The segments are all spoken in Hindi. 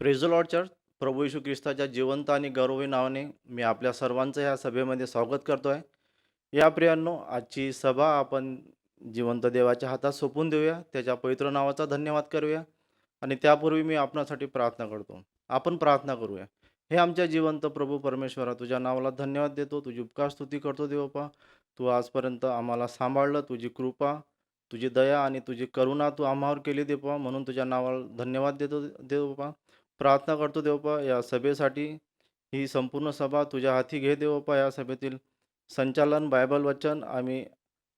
Praise the lord church. प्रभू येशू ख्रिस्ताच्या जिवंत आणि गौरवी नावाने मी आपल्या सर्वांचं ह्या सभेमध्ये स्वागत करतो आहे. या प्रियांनो, आजची सभा आपण जिवंत देवाच्या हातात सोपवून देऊया. त्याच्या पवित्र नावाचा धन्यवाद करूया आणि त्यापूर्वी मी आपणासाठी प्रार्थना करतो. आपण प्रार्थना करूया. हे आमच्या जिवंत प्रभू परमेश्वरा, तुझ्या नावाला धन्यवाद देतो. तुझी उपकार स्तुती करतो देवपा. तू आजपर्यंत आम्हाला सांभाळलं. तुझी कृपा, तुझी दया आणि तुझी करुणा तू आम्हावर केली देवपा, म्हणून तुझ्या नावाला धन्यवाद देतो देवपा. प्रार्थना करतो देवपा या सभेसाठी. ही संपूर्ण सभा तुझ्या हाती घे देवपा. या सभेतील संचालन, बायबल वचन आम्ही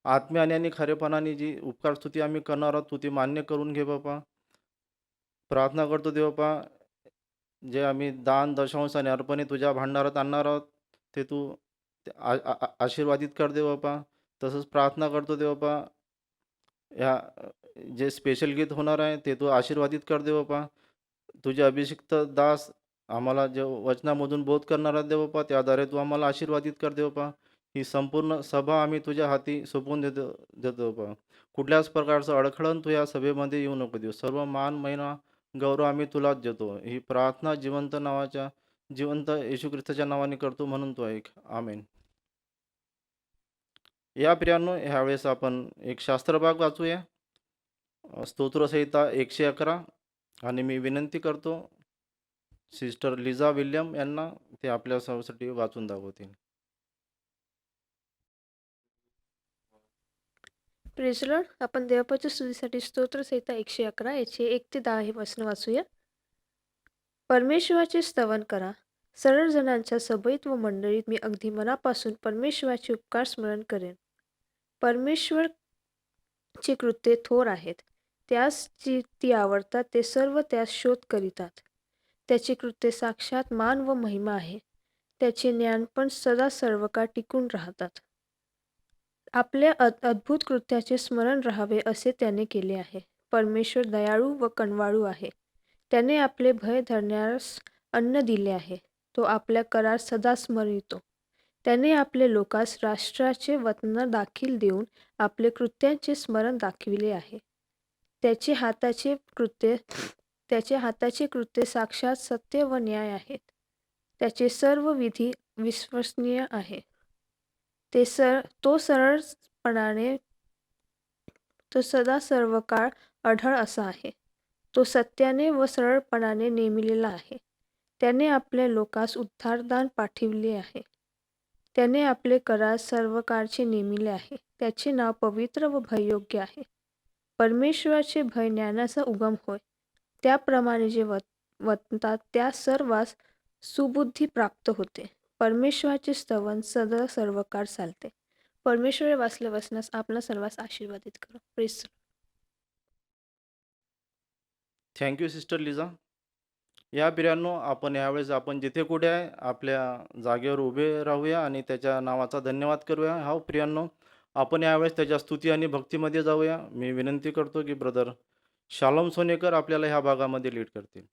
आत्म्याने आणि खरेपणाने जी उपकार स्तुती आम्ही करणार आहोत, तू ती मान्य करून घे बापा. प्रार्थना करतो देवपा, जे आम्ही दान, दशांश आणि अर्पणे तुझ्या भांडारात आणणार आहोत, ते तू आशीर्वादित कर दे बापा. तसंच प्रार्थना करतो दे बापा, या जे स्पेशल गीत होणार आहे ते तू आशीर्वादित कर दे बापा. तुझे अभिषिक्त दास आम्हाला जे वचनामधून बोध करणार आहे दे बापा, त्याद्वारे तू आम्हाला आशीर्वादित कर दे बापा. ही संपूर्ण सभा आम्ही तुझ्या हाती सोपवून देतो देतो बापा. कुठल्याच प्रकारचं अडखळण तू या सभेमध्ये येऊ नको देऊ. सर्व मान, महिमा, गौरव आम्ही तुलाच देतो. ही प्रार्थना जिवंत येशू ख्रिस्ताच्या नावाने करतो, म्हणून तो ऐक. आमेन. या प्रियांनो, ह्यावेळेस आपण एक शास्त्रभाग वाचूया. स्तोत्रसंहिता 111. आणि मी विनंती करतो सिस्टर लिझा विल्यम यांना, ते आपल्या सर्वांसाठी वाचून दाखवतील. Praise Lord. आपण देवपाच्या स्तुतीसाठी स्तोत्रसहिता 111 याचे 1 ते 10 हे वचन वाचूया. परमेश्वराचे स्तवन करा. सरळ जणांच्या सभेत व मंडळीत मी अगदी मनापासून परमेश्वराचे उपकार स्मरण करेन. परमेश्वरची कृत्ये थोर आहेत. त्यास ती आवडतात, ते सर्व त्यास शोध करीतात. त्याची कृत्ये साक्षात मान व महिमा आहे. त्याचे ज्ञान पण सदा सर्वकाळ टिकून राहतात. आपल्या अद्भुत कृत्याचे स्मरण राहावे असे त्याने केले आहे. परमेश्वर दयाळू व कणवाळू आहे. त्याने आपले भय धरण्यास अन्न दिले आहे. तो आपल्या करार सदा स्मरितो. त्याने आपले लोकास राष्ट्राचे वतन दाखील देऊन आपले कृत्यांचे स्मरण दाखविले आहे. त्याचे हाताचे कृत्य साक्षात सत्य व न्याय आहेत. त्याचे सर्व विधी विश्वसनीय आहे. तो सरळपणाने तो सदा सर्वकाळ अढळ असा आहे. तो सत्याने व सरळपणाने नेमिलेला आहे. त्याने आपल्या लोकास उद्धारदान पाठविले आहे. त्याने आपले करार सर्वकाळचे नेमिले आहे. त्याचे नाव पवित्र व भययोग्य आहे. परमेश्वराचे भय ज्ञानाचा उगम होय. त्याप्रमाणे जे वततात त्या सर्वांस सुबुद्धी प्राप्त होते. परमेश्वराचे स्तवन सदा सर्वकाळ चालते. परमेश्वर वाचल्या वचनास आपला सर्वांस आशीर्वादित करो. प्रेस. Thank you sister Liza. या प्रियांनो, आपण यावेळेस आपण जिथे कुठे आहे आपल्या जागेवर उभे राहूया आणि त्याच्या नावाचा धन्यवाद करूया. हा प्रियांनो, आपण यावेळेस त्याच्या स्तुती आणि भक्तीमध्ये जाऊया. मी विनंती करतो की ब्रदर शालोम सोनेकर आपल्याला ह्या भागामध्ये लीड करतील.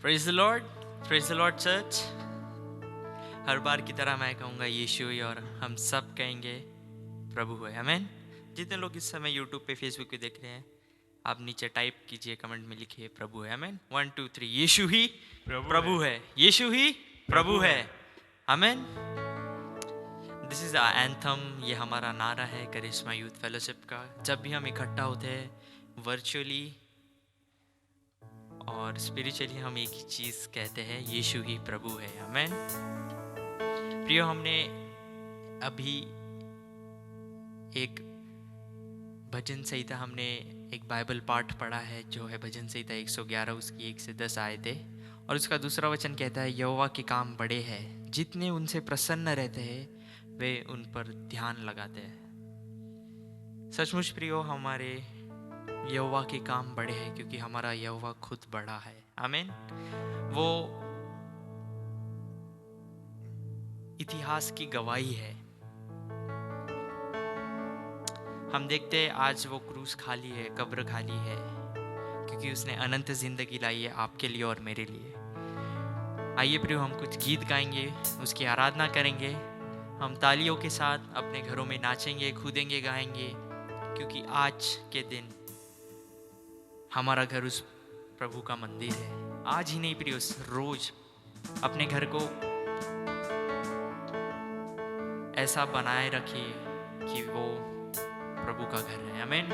Praise the lord church. हर बार की तरह मैं कहूँगा यीशु ही, और हम सब कहेंगे प्रभु है. आमीन. जितने लोग इस समय यूट्यूब पे, फेसबुक पे देख रहे हैं, आप नीचे टाइप कीजिए, कमेंट में लिखिए प्रभु है. आमीन. 1 2 3. यीशु ही प्रभु है. यीशु ही प्रभु है. आमीन. This is anthem. ये हमारा नारा है करिश्मा यूथ फेलोशिप का. जब भी हम इकट्ठा होते हैं वर्चुअली और स्पिरिचुअली, हम एक ही चीज कहते हैं, यीशु ही प्रभु है. आमीन. प्रियो, हमने अभी एक भजन संहिता, हमने एक बाइबल पाठ पढ़ा है जो है भजन संहिता 111 उसकी 1 से 10 आए थे. और उसका दूसरा वचन कहता है, यहोवा के काम बड़े हैं, जितने उनसे प्रसन्न रहते हैं वे उन पर ध्यान लगाते हैं. सचमुच प्रियो, हमारे यहोवा के काम बड़े हैं क्योंकि हमारा यहोवा खुद बड़ा है. आमीन. वो इतिहास की गवाही है. हम देखते हैं आज वो क्रूस खाली है, कब्र खाली है, क्योंकि उसने अनंत जिंदगी लाई है आपके लिए और मेरे लिए. आइए प्रियो, हम कुछ गीत गाएंगे, उसकी आराधना करेंगे. हम तालियों के साथ अपने घरों में नाचेंगे, कूदेंगे, गाएंगे, क्योंकि आज के दिन हमारा घर उस प्रभु का मंदिर है। आज ही नहीं प्रियो, रोज अपने घर को ऐसा बनाए रखिए कि वो प्रभु का घर है। आमीन।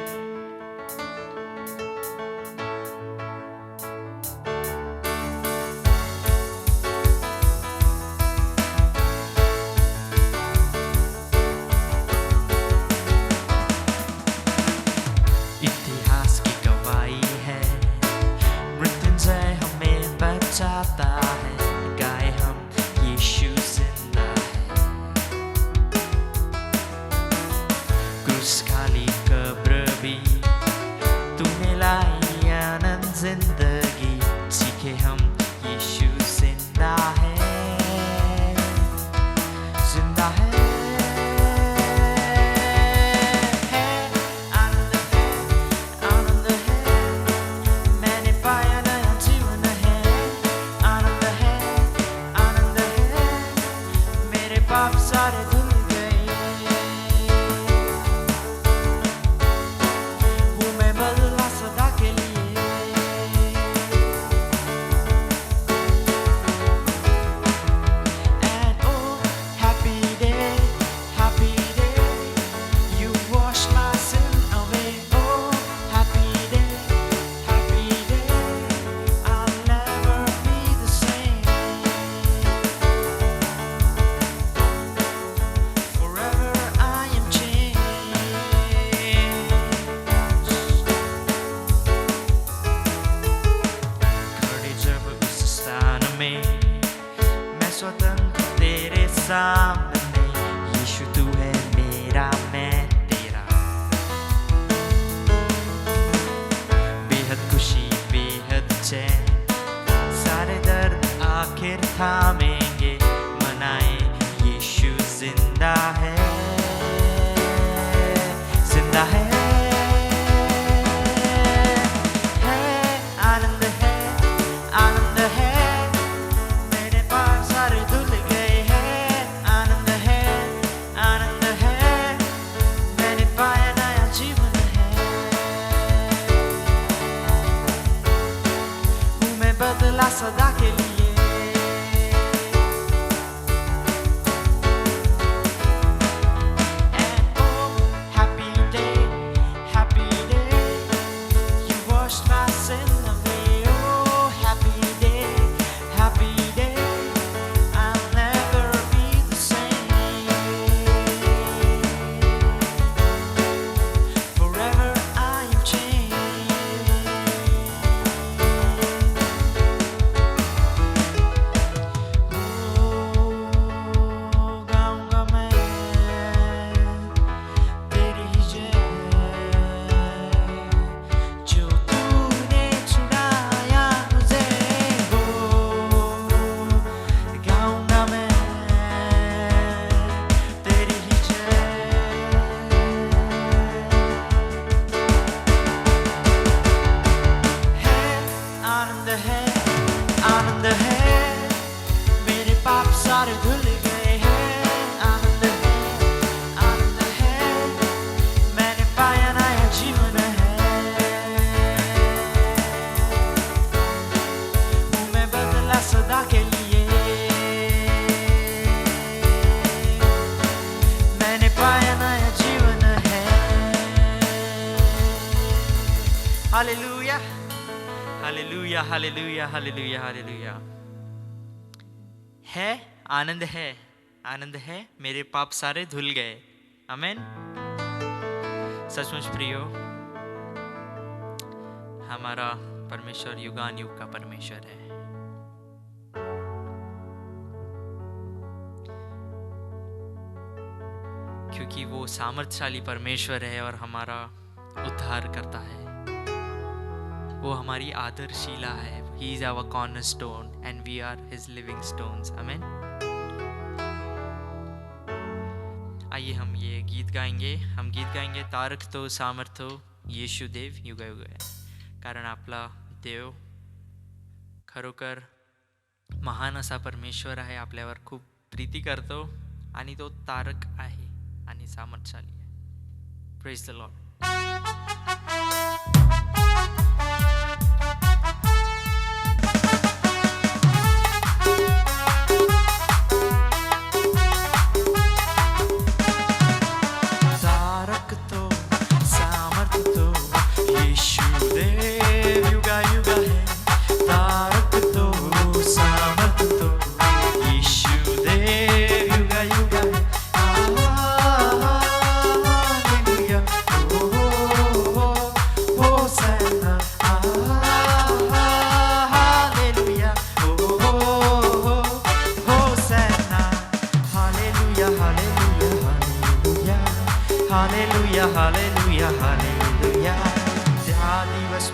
इतिहास की गवाही है, मृत्युंजय हमें बचाता है, गाए हम यीशु जिंदा है। क्रूस खाली कब्र भी तूने लाई आनंद जिंदगी, सीखे हम यीशु जिंदा है, जिंदा है। पाप सारे धुल गए, हूँ मैं बदला सदा के लिए। And oh, happy day, you wash my sin away. Oh, happy day, I'll never be the same. Forever I am changed. खड़े जब उस स्थान में मैं स्वतंत्र तेरे सामने, यीशु तू है मेरा, मैं तेरा। बेहद खुशी बेहद चैन, सारे दर्द आखिर थामेंगे, मनाए यीशु जिंदा है, जिंदा है। आनंद है, मेरे पाप सारे धुल गए हैं। आनंद है, मैंने पाया नया जीवन है, हूँ मैं बदला सदा के लिए। And oh, happy day, you washed my sin away. Oh, happy day, I'll never be the same. Forever I am changed. Oh, गाऊंगा मैं तेरी ही जय, जो तूने छुड़ाया मुझे। हो गाऊंगा मैं तेरी ही जय। आनंद है, मेरे पाप सारे धुल गए हैं। आनंद है, मैंने पाया नया जीवन है, हूँ मैं बदला सदा के लिए। मैंने पाया नया जीवन है। Hallelujah, hallelujah, hallelujah, hallelujah, hallelujah. है, आनंद है, मेरे पाप सारे धुल गए। आमीन। सचमुच प्रियो, हमारा परमेश्वर युगान युग का परमेश्वर है। क्योंकि वो सामर्थ्यशाली परमेश्वर है और हमारा उद्धार करता है। वो हमारी आदरशिला है। He is our cornerstone and we are his living stones. Amen. आइए हम ये गीत गाएंगे। हम गीत गाएंगे, तारक तो सामर्थ्य येशू देव युगा युग आहे, कारण आपला देव खरोखर महान असा परमेश्वर आहे, आपल्यावर खूप प्रीती करतो आणि तो तारक आहे आणि सामर्थ्यशाली आहे. Praise the Lord.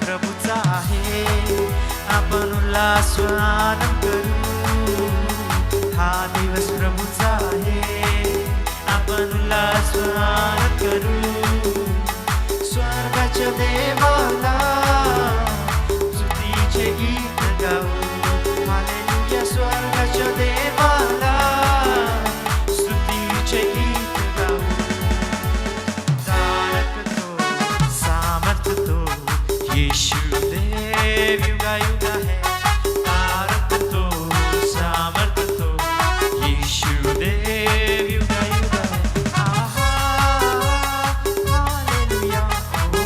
प्रभूचा आहे, आपण उल्हास आनंद करू. हा दिवस प्रभूचा आहे, आपण उल्हास आनंद करू. स्वर्गाच्या देवाला स्तुतीचे गीत गाऊ. हालेलुया स्वर्गाच्या देवाला स्तुतीचे गीत गाऊ. तारक तो सामर्थ तो यीशु देव युगायुगा है. तारक तो सामर्थ तो यीशु देव युगायुगा है. आहा हालेलुया हो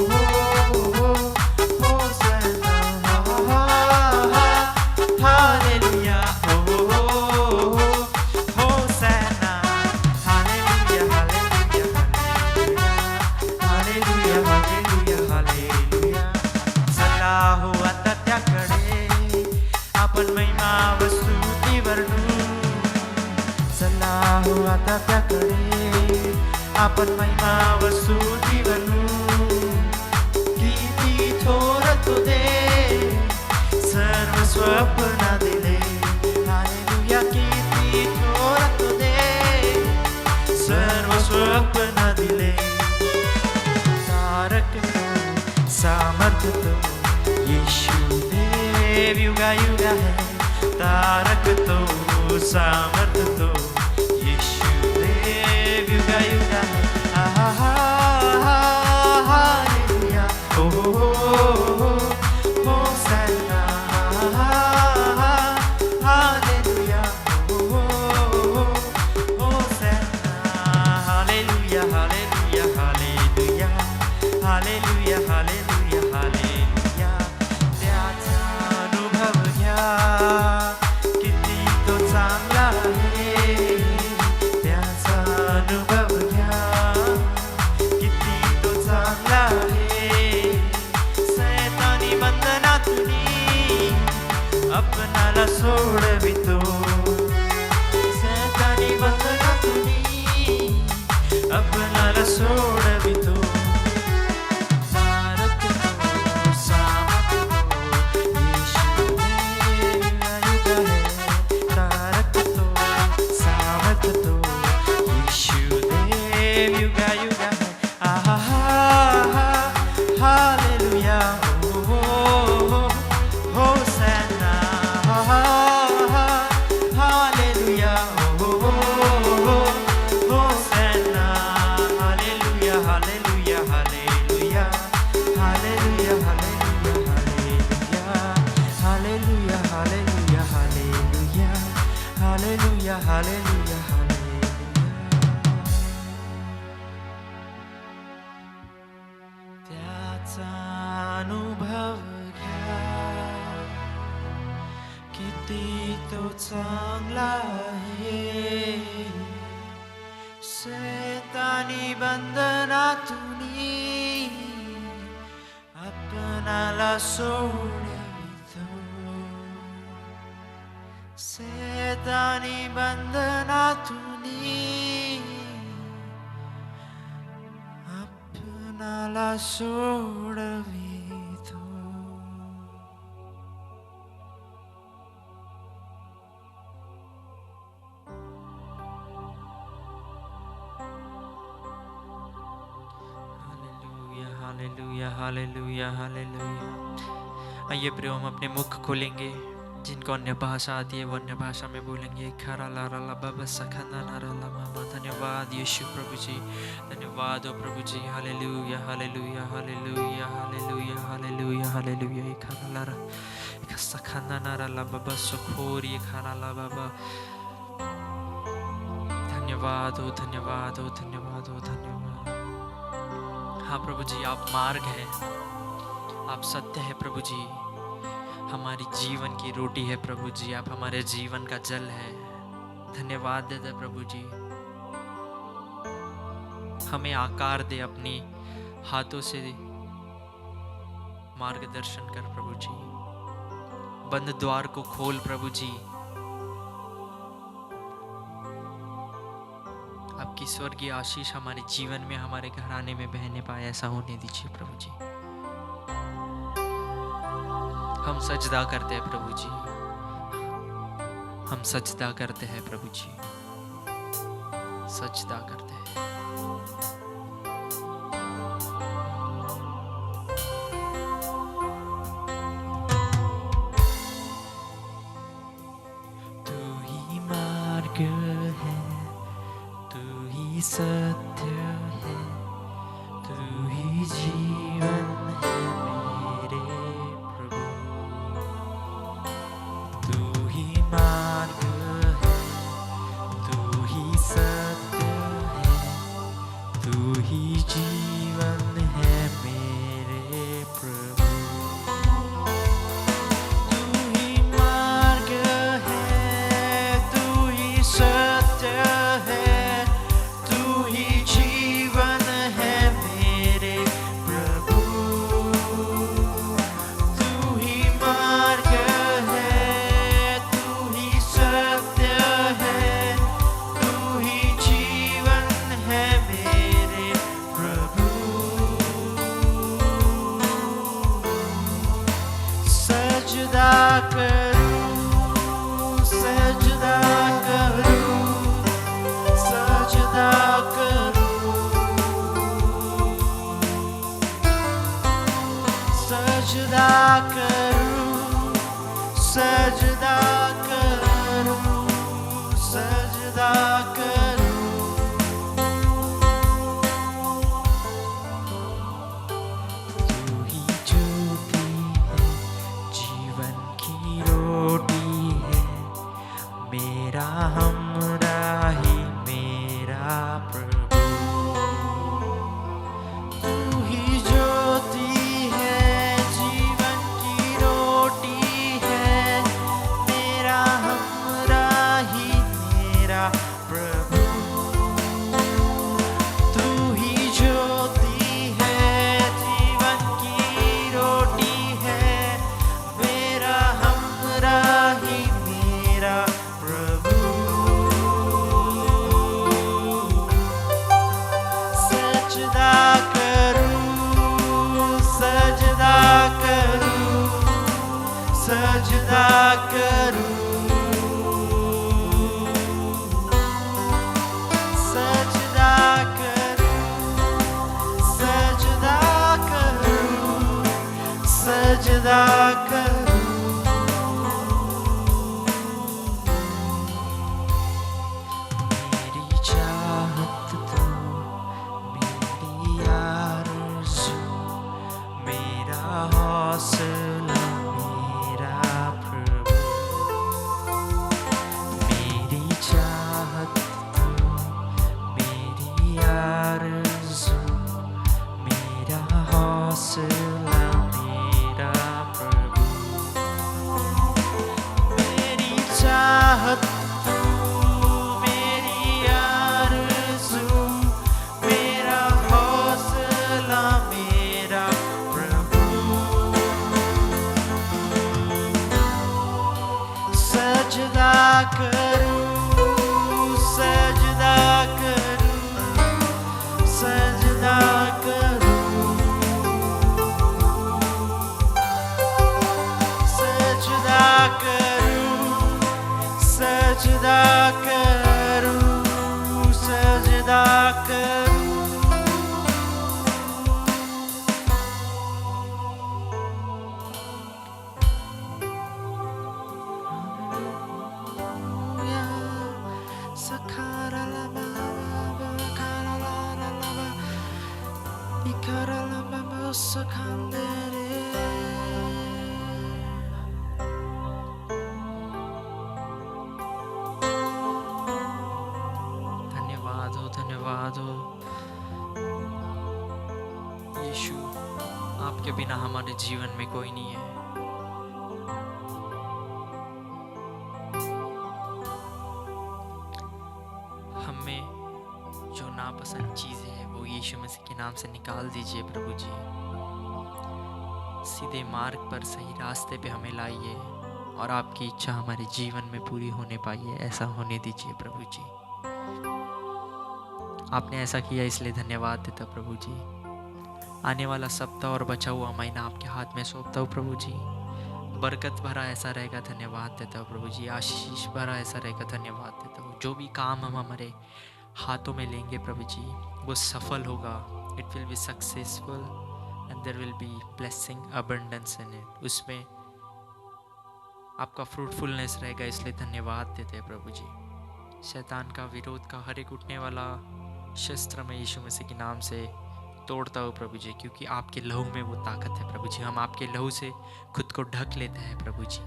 होसन्ना. हालेलुया हो Hosanna. Hallelujah hallelujah hallelujah hallelujah hallelujah. चला हो आता त्याकडे आपण महिमा व स्तुती वर्णू. चला हो आता त्याकडे आपण महिमा व स्तुती वर्णू. किती थोर तू दे सर्व स्वप्न दिले. हालेलुया किती थोर तू दे सर्व स्वप्न दिले. तारक तो सामर्थ तो यीशु देव युगायुगा है. तारक तो सामर्थ तो यीशु देव युगायुगा है. आहा हालेलुया हो होसन्ना. हालेलुया हो Hosanna. Hallelujah hallelujah hallelujah hallelujah hallelujah hallelujah. त्याचा अनुभव घ्या किती तो चांगला आहे. त्याचा अनुभव घ्या किती तो चांगला आहे. सैतानी बंधनातून आपणाला सोडवितो. सैतानी बंधनातून आपणाला सोडवितो. तारक तो सामर्थ तो यीशु देव युगायुगा है. तारक तो सामर्थ तो यीशु देव युगायुगा है. आहा हालेलुया हो होसन्ना. हालेलुया हो Hosanna. Hallelujah hallelujah hallelujah hallelujah hallelujah hallelujah hallelujah hallelujah hallelujah hallelujah hallelujah hallelujah. त्याचा अनुभव घ्या किती तो चांगला आहे. सैतानी बंधनातून आपणाला सोडवितो. सैतानी बंधनातून आपणाला सोडवितो. Hallelujah hallelujah hallelujah. आइए प्रियो हम अपने मुख खोलेंगे. जिनको अन्य भाषा आती है वो अन्य भाषा में बोलेंगे. खरा ला रा ला बाबा सखना ना रा ला मामा. धन्यवाद यीशु प्रभु जी. धन्यवाद ओ प्रभु जी. Hallelujah hallelujah hallelujah hallelujah hallelujah hallelujah. खरा ला रा सखना ना रा ला बाबा सुखोर. ये खरा ला बाबा. धन्यवाद हो धन्यवाद हो धन्यवाद हो धन्यवाद. हाँ प्रभु जी आप मार्ग हैं, आप सत्य है प्रभु जी. हमारी जीवन की रोटी है प्रभु जी. आप हमारे जीवन का जल है. धन्यवाद देते प्रभु जी. हमें आकार दे अपनी हाथों से. मार्गदर्शन कर प्रभु जी. बंद द्वार को खोल प्रभु जी. आपकी स्वर्गीय आशीष हमारे जीवन में, हमारे घराने में बहने पाए, ऐसा होने दीजिए प्रभु जी. हम सजदा करते हैं प्रभु जी, हम सजदा करते हैं प्रभु जी, सजदा करते हैं। तू ही मार्ग है, तू ही सत्य है, तू ही जीवन है मेरे प्रभु। तू ही मार्ग है, तू ही सत्य है, तू ही जीवन है मेरे प्रभु। तू ही मार्ग है, तू ही सत्य है, तू ही जीवन है मेरे प्रभु। तू ही मार्ग है, तू ही सत्य है, तू ही जीवन है मेरे प्रभु। सजदा करूं, सजदा करूं, सजदा करूं, सजदा करूं, सजदा करूं, सजदा करूं। तू ही ज्योति है, जीवन की रोटी है, मेरा हमराही मेरा प्रभु। तू ही ज्योति है, जीवन की रोटी है, मेरा हमराही मेरा प्रभु। तू ही ज्योति है, जीवन की रोटी है, मेरा हमराही मेरा प्रभु। सजदा करूं, सजदा करूं, सजदा करूं, सजदा करूं, सजदा करूं, सजदा करूं। मेरी चाहत तो, मेरी आरज़ू, मेरा हौसला मेरा प्रभु। मेरी चाहत तो, मेरी आरज़ू, मेरा हौसला मेरा प्रभु। मेरी चाहत तो, मेरी आरज़ू, मेरा हौसला मेरा प्रभु। सजदा करूं, सजदा करूं, सजदा करूं, सजदा करूं, सजदा करूं, सजदा करूं। Sakara la ba ba, kara la la la ba, ikara la ba ba sakandere. धन्यवाद हो यीशु, आपके बिना हमारे जीवन में कोई नहीं है। हमें जो नापसंद चीज़ें हैं वो यीशु मसीह के नाम से निकाल दीजिए प्रभु जी। सीधे मार्ग पर, सही रास्ते पे हमें लाइए और आपकी इच्छा हमारे जीवन में पूरी होने पाइए, ऐसा होने दीजिए प्रभु जी। आपने ऐसा किया इसलिए धन्यवाद देता प्रभु जी। आने वाला सप्ताह और बचा हुआ महीना आपके हाथ में सौंपता हूँ प्रभु जी। बरकत भरा ऐसा रहेगा, धन्यवाद देता हूँ प्रभु जी। आशीष भरा ऐसा रहेगा, धन्यवाद देता हूँ। जो भी काम हम हमारे हाथों में लेंगे प्रभु जी, वो सफल होगा। It will be successful and there will be blessing abundance in it. उसमें आपका फ्रूटफुलनेस रहेगा, इसलिए धन्यवाद देते हैं प्रभु जी। शैतान का विरोध का हर एक उठने वाला शस्त्र में यीशु मसीह के नाम से तोड़ता हूँ प्रभु जी, क्योंकि आपके लहू में वो ताकत है प्रभु जी। हम आपके लहू से खुद को ढक लेते हैं प्रभु जी,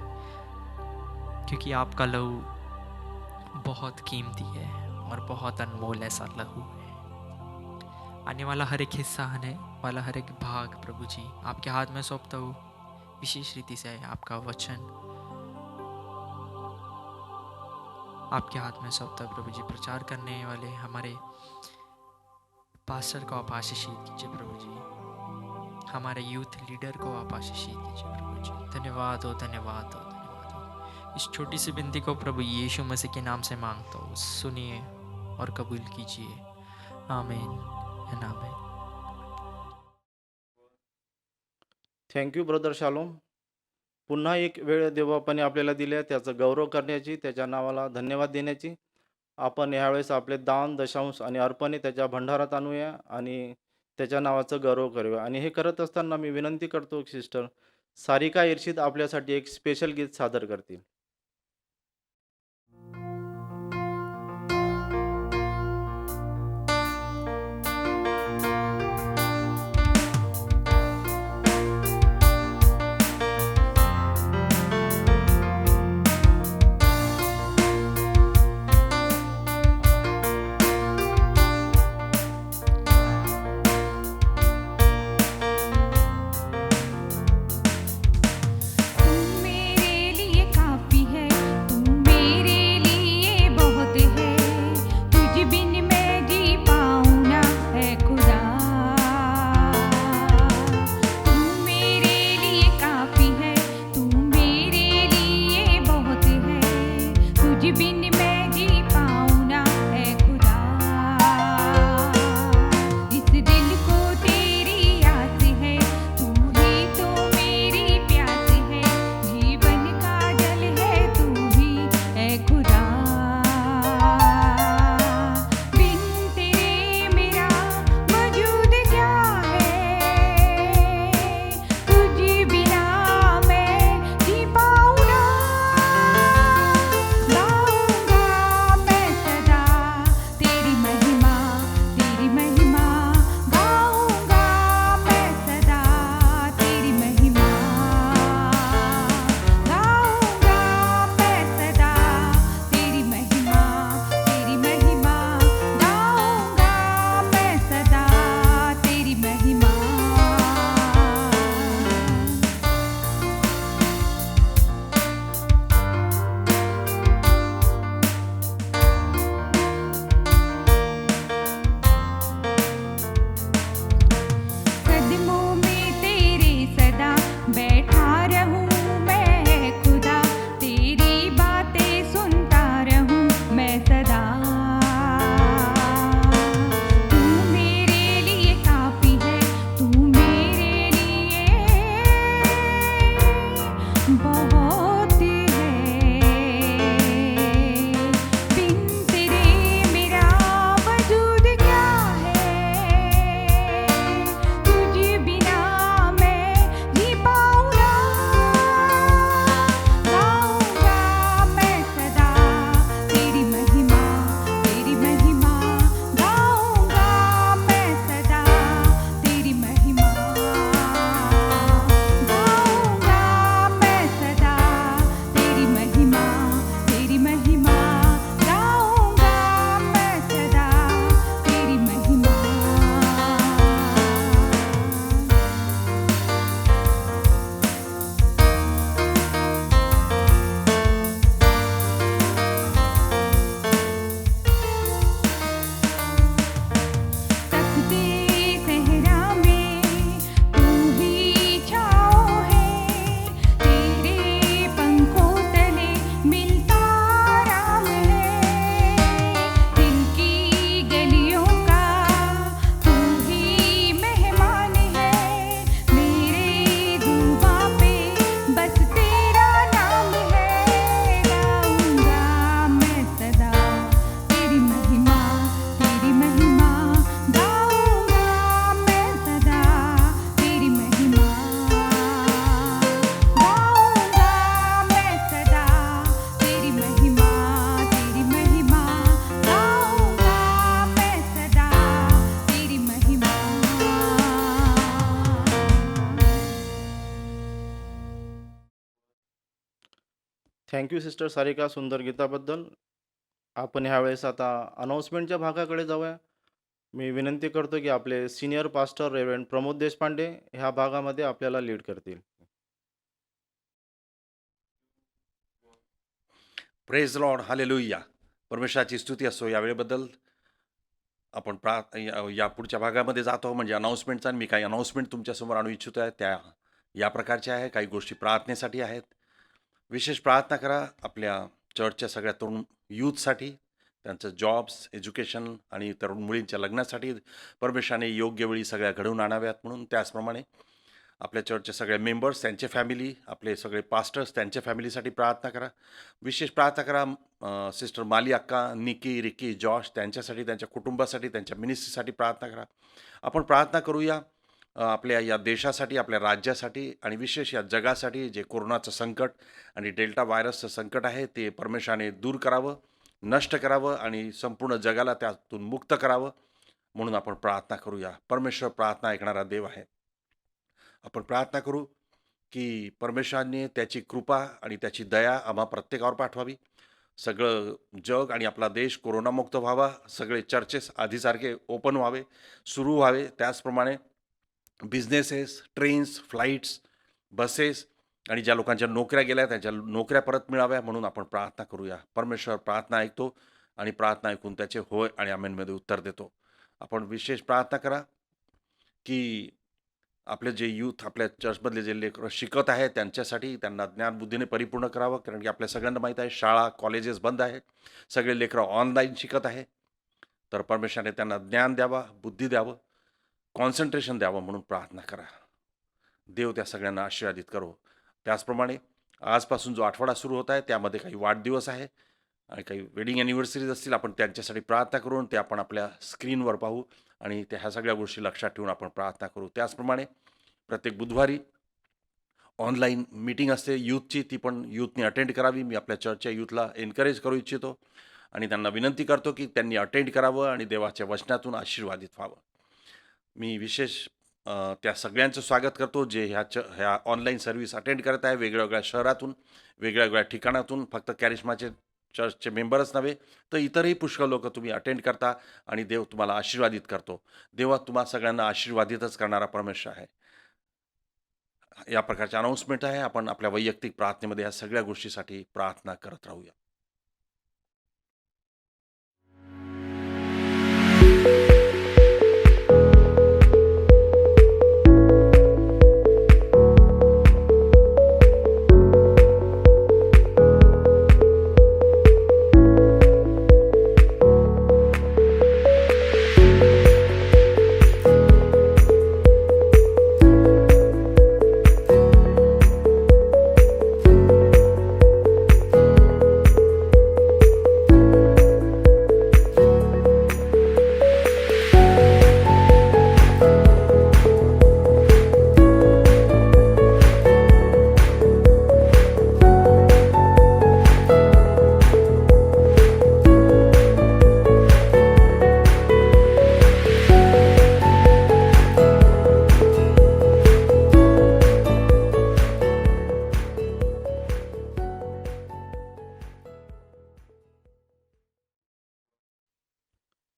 क्योंकि आपका लहू बहुत कीमती है और बहुत अनमोल ऐसा लहू है। आने वाला हर एक हिस्सा, आने वाला हर एक भाग प्रभु जी आपके हाथ में सौंपता हूँ। विशेष रीति से आपका वचन आपके हाथ में सौंपता हूँ प्रभु जी। प्रचार करने वाले हमारे पास्टर को आप आशीषित कीजिए प्रभु जी। हमारे यूथ लीडर को आप आशीषित कीजिए प्रभु जी। धन्यवाद हो, धन्यवाद हो, धन्यवाद हो। इस छोटी सी विनती को प्रभु यीशु मसीह के नाम से मांगता हूँ, सुनिए और कबूल कीजिए। आमीन एंड आमीन। Thank you brother shalom. पुन्हा एक वेळ देवबापाने आपल्याला दिली आहे, त्याचा गौरव करण्याची, त्याच्या नावाला धन्यवाद देण्याची. आपण यावेळेस आपले दान, दशांश आणि अर्पणे त्याच्या भंडारात आणूया आणि त्याच्या नावाचा गौरव करूया. आणि हे करत असताना मी विनंती करतो की सिस्टर सारिका इर्शिद आपल्यासाठी एक स्पेशल गीत सादर करतील. तुम मेरे लिए काफी थँक्यू सिस्टर सारिका सुंदर गीताबद्दल. आपण ह्यावेळेस आता अनाउन्समेंटच्या भागाकडे जाऊया. मी विनंती करतो की आपले senior pastor reverend Pramod Deshpande ह्या भागामध्ये आपल्याला लीड करतील. Praise lord, hallelujah. परमेश्वराची स्तुती असो. या वेळेबद्दल आपण या पुढच्या भागामध्ये जातो म्हणजे अनाउन्समेंटचा. आणि मी काही अनाउन्समेंट तुमच्यासमोर आणू इच्छितो आहे. त्या या प्रकारच्या आहे. काही गोष्टी प्रार्थनेसाठी आहेत. विशेष प्रार्थना करा आपल्या चर्चच्या सगळ्या तरुण यूथसाठी, त्यांचं जॉब्स, एज्युकेशन आणि तरुण मुलींच्या लग्नासाठी परमेश्वराने योग्य वेळी सगळ्या घडवून आणाव्यात म्हणून. त्याचप्रमाणे आपल्या चर्चचे सगळे मेंबर्स, त्यांचे फॅमिली, आपले सगळे पास्टर्स, त्यांच्या फॅमिलीसाठी प्रार्थना करा. विशेष प्रार्थना करा सिस्टर माली अक्का, निकी, रिकी, जॉश त्यांच्यासाठी, त्यांच्या कुटुंबासाठी, त्यांच्या मिनिस्ट्रीसाठी प्रार्थना करा. आपण प्रार्थना करूया आपल्या या देशासाठी, आपल्या राज्यासाठी आणि विशेष या जगासाठी. जे कोरोनाचं संकट आणि डेल्टा व्हायरसचं संकट आहे ते परमेश्वराने दूर करावं, नष्ट करावं आणि संपूर्ण जगाला त्यातून मुक्त करावं म्हणून आपण प्रार्थना करूया. परमेश्वर प्रार्थना ऐकणारा देव आहे. आपण प्रार्थना करू की परमेश्वराने त्याची कृपा आणि त्याची दया आम्हा प्रत्येकावर पाठवावी. सगळं जग आणि आपला देश कोरोनामुक्त व्हावा. सगळे चर्चेस आधीसारखे ओपन व्हावे, सुरू व्हावे. त्याचप्रमाणे बिझनेसेस, ट्रेन्स, फ्लाईट्स, बसेस आणि ज्या लोकांच्या नोकऱ्या गेल्या त्यांच्या नोकऱ्या परत मिळाव्या म्हणून आपण प्रार्थना करूया. परमेश्वर प्रार्थना ऐकतो आणि प्रार्थना ऐकून त्याचे होय आणि आमेनमध्ये उत्तर देतो. आपण विशेष प्रार्थना करा की आपले जे यूथ, आपल्या चर्चमधले जे लेकरं शिकत आहेत त्यांच्यासाठी त्यांना ज्ञानबुद्धीने परिपूर्ण करावं. कारण की आपल्या सगळ्यांना माहीत आहे शाळा, कॉलेजेस बंद आहेत. सगळे लेकरं ऑनलाईन शिकत आहे. तर परमेश्वराने त्यांना ज्ञान द्यावा, बुद्धी द्यावं, कॉन्सन्ट्रेशन द्यावं म्हणून प्रार्थना करा. देव त्या सगळ्यांना आशीर्वादित करो. त्याचप्रमाणे आजपासून जो आठवडा सुरू होत आहे त्यामध्ये काही वाढदिवस आहे आणि काही वेडिंग ॲनिव्हर्सरीज असतील. आपण त्यांच्यासाठी प्रार्थना करून ते आपण आपल्या स्क्रीनवर पाहू आणि त्या ह्या सगळ्या गोष्टी लक्षात ठेवून आपण प्रार्थना करू. त्याचप्रमाणे प्रत्येक बुधवारी ऑनलाईन मीटिंग असते यूथची, ती पण यूथने अटेंड करावी. मी आपल्या चर्चच्या यूथला एनकरेज करू इच्छितो आणि त्यांना विनंती करतो की त्यांनी अटेंड करावं आणि देवाच्या वचनातून आशीर्वादित व्हावं. मी विशेष त्या सगळ्यांचं स्वागत करतो जे ह्या ऑनलाईन सर्व्हिस अटेंड करत आहे. वेगवेगळ्या शहरातून, वेगवेगळ्या ठिकाणातून. फक्त कॅरिश्माचे चर्चचे मेंबरच नव्हे तर इतरही पुष्कळ लोक तुम्ही अटेंड करता आणि देव तुम्हाला आशीर्वादित करतो. देवा तुम्हा सगळ्यांना आशीर्वादितच करणारा परमेश्वर आहे. या प्रकारचे अनाउन्समेंट आहे. आपण आपल्या वैयक्तिक प्रार्थनेमध्ये या सगळ्या गोष्टीसाठी प्रार्थना करत राहूया.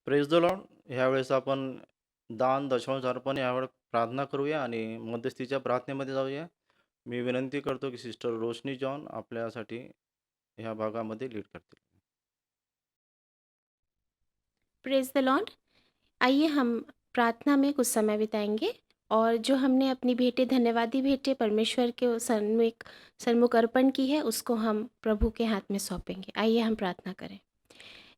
Praise the Lord. ह्यावेळेस आपण दान, दशांश अर्पण यावर प्रार्थना करूया आणि मध्यस्थीच्या प्रार्थनेमध्ये जाऊया. मी विनंती करतो की सिस्टर रोशनी जॉन आपल्यासाठी ह्या भागामध्ये लीड करतील. Praise the Lord. आइए हम प्रार्थना में कुछ समय बिताएंगे और जो हमने अपनी भेंटें, धन्यवादी भेंटें परमेश्वर के सन्मुख अर्पण की है उसको हम प्रभु के हाथ में सौंपेंगे। आइए हम प्रार्थना करें।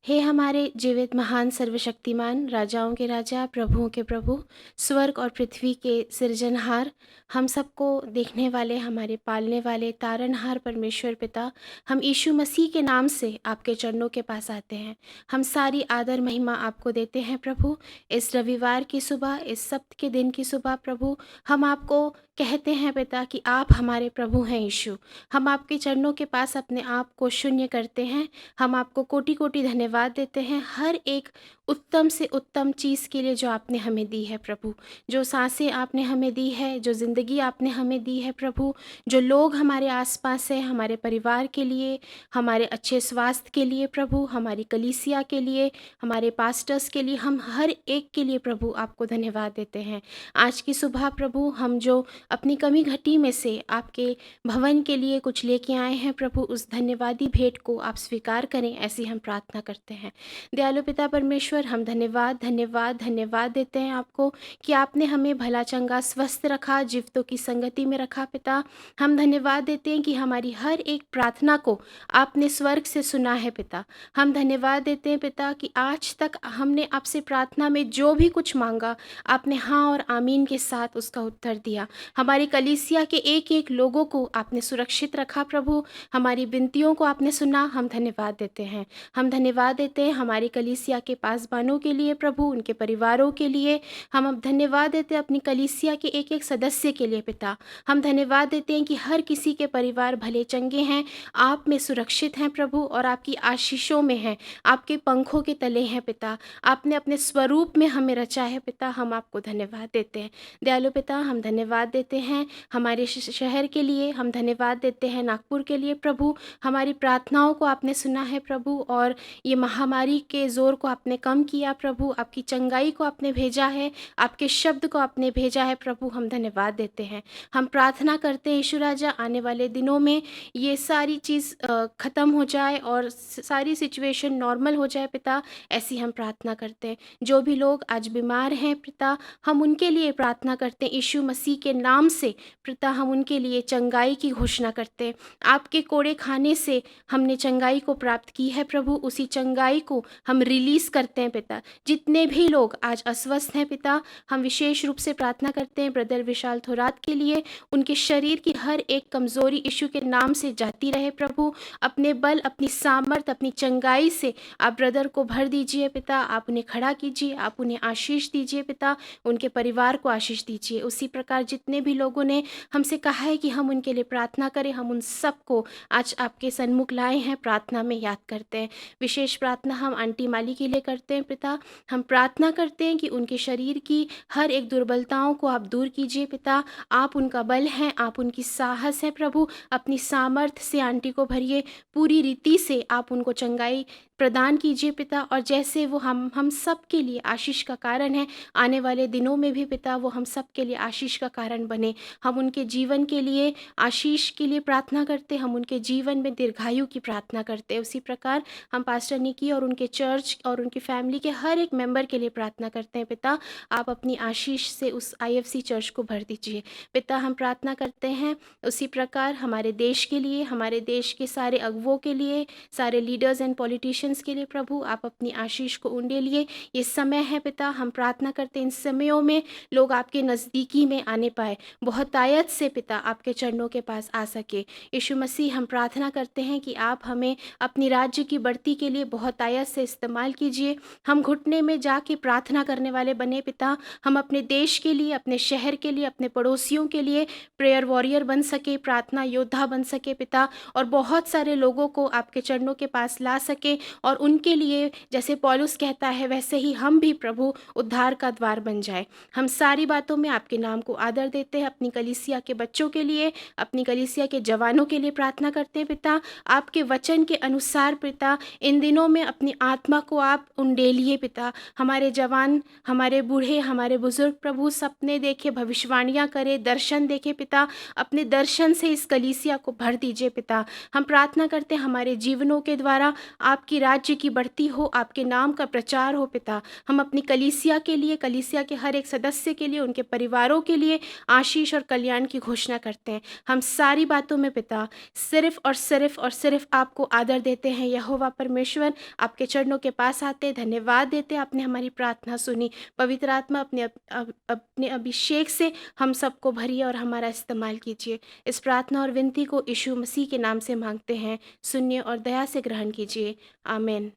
हे हमारे जीवित महान सर्वशक्तिमान, राजाओं के राजा, प्रभुओं के प्रभु, स्वर्ग और पृथ्वी के सृजनहार, हम सबको देखने वाले, हमारे पालने वाले तारनहार परमेश्वर पिता, हम यीशु मसीह के नाम से आपके चरणों के पास आते हैं। हम सारी आदर महिमा आपको देते हैं प्रभु। इस रविवार की सुबह, इस सप्त के दिन की सुबह प्रभु, हम आपको कहते हैं पिता कि आप हमारे प्रभु हैं यीशु। हम आपके चरणों के पास अपने आप को शून्य करते हैं। हम आपको कोटि कोटि धन्यवाद धन्यवाद देते हैं हर एक उत्तम से उत्तम चीज़ के लिए जो आपने हमें दी है प्रभु। जो सांसें आपने हमें दी है, जो ज़िंदगी आपने हमें दी है प्रभु, जो लोग हमारे आस-पास हैं, हमारे परिवार के लिए, हमारे अच्छे स्वास्थ्य के लिए प्रभु, हमारी कलीसिया के लिए, हमारे पास्टर्स के लिए, हम हर एक के लिए प्रभु आपको धन्यवाद देते हैं। आज की सुबह प्रभु हम जो अपनी कमी घटी में से आपके भवन के लिए कुछ लेके आए हैं प्रभु, उस धन्यवादी भेंट को आप स्वीकार करें, ऐसी हम प्रार्थना करते हैं। दयालु पिता परमेश्वर, हम धन्यवाद धन्यवाद धन्यवाद देते हैं आपको कि आपने हमें भला चंगा स्वस्थ रखा, जीवितों की संगति में रखा पिता। हम धन्यवाद देते हैं कि हमारी हर एक प्रार्थना को आपने स्वर्ग से सुना है पिता। हम धन्यवाद देते हैं पिता कि आज तक हमने आपसे प्रार्थना में जो भी कुछ मांगा, आपने हाँ और आमीन के साथ उसका उत्तर दिया। हमारी कलीसिया के एक एक लोगों को आपने सुरक्षित रखा प्रभु, हमारी विनतियों को आपने सुना। हम धन्यवाद देते हैं। हम धन्यवाद देते हैं हमारी कलीसिया के पासबानों के लिए प्रभु, उनके परिवारों के लिए। हम अब धन्यवाद देते हैं अपनी कलीसिया के एक एक सदस्य के लिए पिता। हम धन्यवाद देते हैं कि हर किसी के परिवार भले चंगे हैं, आप में सुरक्षित हैं प्रभु, और आपकी आशीषों में हैं, आपके पंखों के तले हैं पिता। आपने अपने स्वरूप में हमें रचा है पिता। हम आपको धन्यवाद देते हैं। दयालु पिता, हम धन्यवाद देते हैं हमारे शहर के लिए। हम धन्यवाद देते हैं नागपुर के लिए प्रभु। हमारी प्रार्थनाओं को आपने सुना है प्रभु, और ये महामारी के ज़ोर को आपने कम किया प्रभु। आपकी चंगाई को आपने भेजा है, आपके शब्द को आपने भेजा है प्रभु। हम धन्यवाद देते हैं। हम प्रार्थना करते हैं यीशु राजा, आने वाले दिनों में ये सारी चीज़ ख़त्म हो जाए और सारी सिचुएशन नॉर्मल हो जाए पिता, ऐसी हम प्रार्थना करते हैं। जो भी लोग आज बीमार हैं पिता, हम उनके लिए प्रार्थना करते हैं यीशु मसीह के नाम से पिता। हम उनके लिए चंगाई की घोषणा करते हैं। आपके कोड़े खाने से हमने चंगाई को प्राप्त की है प्रभु, उसी चंगाई को हम रिलीज़ करते हैं पिता। जितने भी लोग आज अस्वस्थ हैं पिता, हम विशेष रूप से प्रार्थना करते हैं ब्रदर विशाल थोरात के लिए। उनके शरीर की हर एक कमज़ोरी यीशु के नाम से जाती रहे प्रभु। अपने बल, अपनी सामर्थ, अपनी चंगाई से आप ब्रदर को भर दीजिए पिता। आप उन्हें खड़ा कीजिए, आप उन्हें आशीष दीजिए पिता, उनके परिवार को आशीष दीजिए। उसी प्रकार जितने भी लोगों ने हमसे कहा है कि हम उनके लिए प्रार्थना करें, हम उन सबको आज आपके सन्मुख लाए हैं, प्रार्थना में याद करते हैं। विशेष प्रार्थना हम आंटी माली के लिए करते हैं पिता। हम प्रार्थना करते हैं कि उनके शरीर की हर एक दुर्बलताओं को आप दूर कीजिए पिता। आप उनका बल हैं, आप उनकी साहस है प्रभु। अपनी सामर्थ्य से आंटी को भरिए, पूरी रीति से आप उनको चंगाई प्रदान कीजिए पिता। और जैसे वो हम सब के लिए आशीष का कारण है, आने वाले दिनों में भी पिता वो हम सब के लिए आशीष का कारण बने। हम उनके जीवन के लिए आशीष के लिए प्रार्थना करते, हम उनके जीवन में दीर्घायु की प्रार्थना करते हैं। उसी प्रकार हम पास्टर निकी और उनके चर्च और उनकी फैमिली के हर एक मेंबर के लिए प्रार्थना करते हैं पिता। आप अपनी आशीष से उस IFC चर्च को भर दीजिए पिता। हम प्रार्थना करते हैं उसी प्रकार हमारे देश के लिए, हमारे देश के सारे अगुवों के लिए, सारे लीडर्स एंड पॉलिटिशियंस के लिए प्रभु। आप अपनी आशीष को उनके लिए, ये समय है पिता, हम प्रार्थना करते हैं इन समयों में लोग आपके नज़दीकी में आने पाए, बहुतायत से पिता आपके चरणों के पास आ सके। यीशु मसीह, हम प्रार्थना करते हैं कि आप हमें अपनी राज्य की बढ़ती के लिए बहुतायत से इस्तेमाल कीजिए। हम घुटने में जाके प्रार्थना करने वाले बने पिता। हम अपने देश के लिए, अपने शहर के लिए, अपने पड़ोसियों के लिए प्रेयर वॉरियर बन सके, प्रार्थना योद्धा बन सके पिता, और बहुत सारे लोगों को आपके चरणों के पास ला सके। और उनके लिए जैसे पौलुस कहता है, वैसे ही हम भी प्रभु उद्धार का द्वार बन जाए। हम सारी बातों में आपके नाम को आदर देते हैं। अपनी कलीसिया के बच्चों के लिए, अपनी कलीसिया के जवानों के लिए प्रार्थना करते हैं पिता। आपके वचन के अनुसार पिता, इन दिनों में अपनी आत्मा को आप उंडेलिए पिता। हमारे जवान, हमारे बूढ़े, हमारे बुजुर्ग प्रभु सपने देखे, भविष्यवाणियाँ करे, दर्शन देखे पिता। अपने दर्शन से इस कलीसिया को भर दीजिए पिता। हम प्रार्थना करते हैं हमारे जीवनों के द्वारा आपकी राज्य की बढ़ती हो, आपके नाम का प्रचार हो पिता। हम अपनी कलीसिया के लिए, कलीसिया के हर एक सदस्य के लिए, उनके परिवारों के लिए आशीष और कल्याण की घोषणा करते हैं। हम सारी बातों में पिता सिर्फ और सिर्फ और सिर्फ आपको आदर देते हैं। यहोवा परमेश्वर, आपके चरणों के पास आते, धन्यवाद देते, आपने हमारी प्रार्थना सुनी। पवित्र आत्मा अपने अभिषेक से हम सबको भरिए और हमारा इस्तेमाल कीजिए। इस प्रार्थना और विनती को यीशु मसीह के नाम से मांगते हैं, सुनिए और दया से ग्रहण कीजिए। आमीन।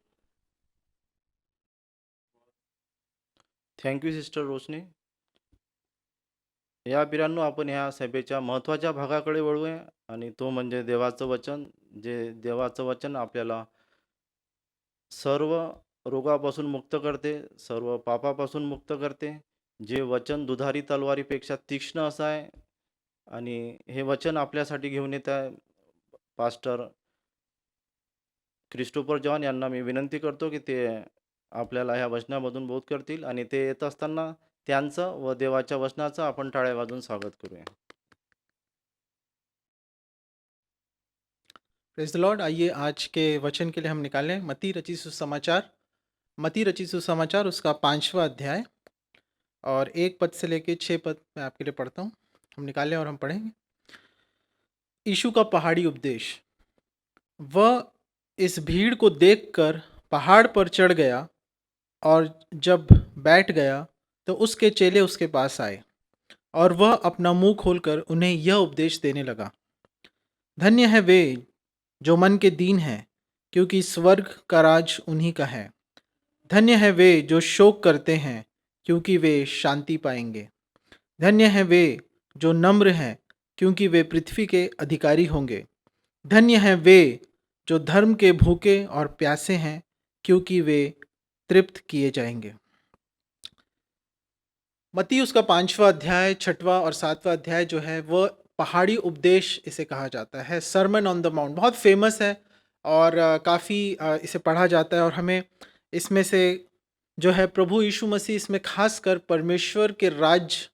थँक यू सिस्टर रोशनी. या बिरांनो, आपण ह्या सभेच्या महत्त्वाच्या भागाकडे वळूया, आणि तो म्हणजे देवाचं वचन. जे देवाचं वचन आपल्याला सर्व रोगापासून मुक्त करते, सर्व पापापासून मुक्त करते. जे वचन दुधारी तलवारीपेक्षा तीक्ष्ण असं आहे आणि हे वचन आपल्यासाठी घेऊन येत आहे पास्टर क्रिस्टोफर जॉन यांना मी विनंती करतो की ते आपल्याला ह्या वचनामधून बोध करतील आणि ते येत असताना त्यांचं व देवाच्या वचनाचं आपण टाळ्या वाजवून स्वागत करूया. Praise the Lord. आइए आज के वचन के लिए हम निकालें मत्ती रचित सुसमाचार उसका 5वां अध्याय और 1 पद से लेके 6 पद मैं आपके लिए पढ़ता हूँ। हम निकालें और हम पढ़ेंगे। यीशु का पहाड़ी उपदेश। वह इस भीड़ को देखकर पहाड़ पर चढ़ गया और जब बैठ गया तो उसके चेले उसके पास आए और वह अपना मुंह खोलकर उन्हें यह उपदेश देने लगा। धन्य है वे जो मन के दीन हैं, क्योंकि स्वर्ग का राज उन्हीं का है। धन्य है वे जो शोक करते हैं, क्योंकि वे शांति पाएंगे। धन्य है वे जो नम्र हैं, क्योंकि वे पृथ्वी के अधिकारी होंगे। धन्य है वे जो धर्म के भूखे और प्यासे हैं, क्योंकि वे तृप्त किए जाएंगे। मत्ती उसका 5वां अध्याय, 6वां और 7वां अध्याय जो है वह पहाड़ी उपदेश इसे कहा जाता है। सरमन ऑन द माउंट बहुत फेमस है और काफ़ी इसे पढ़ा जाता है और हमें इसमें से जो है प्रभु यीशु मसीह इसमें खासकर परमेश्वर के राज्य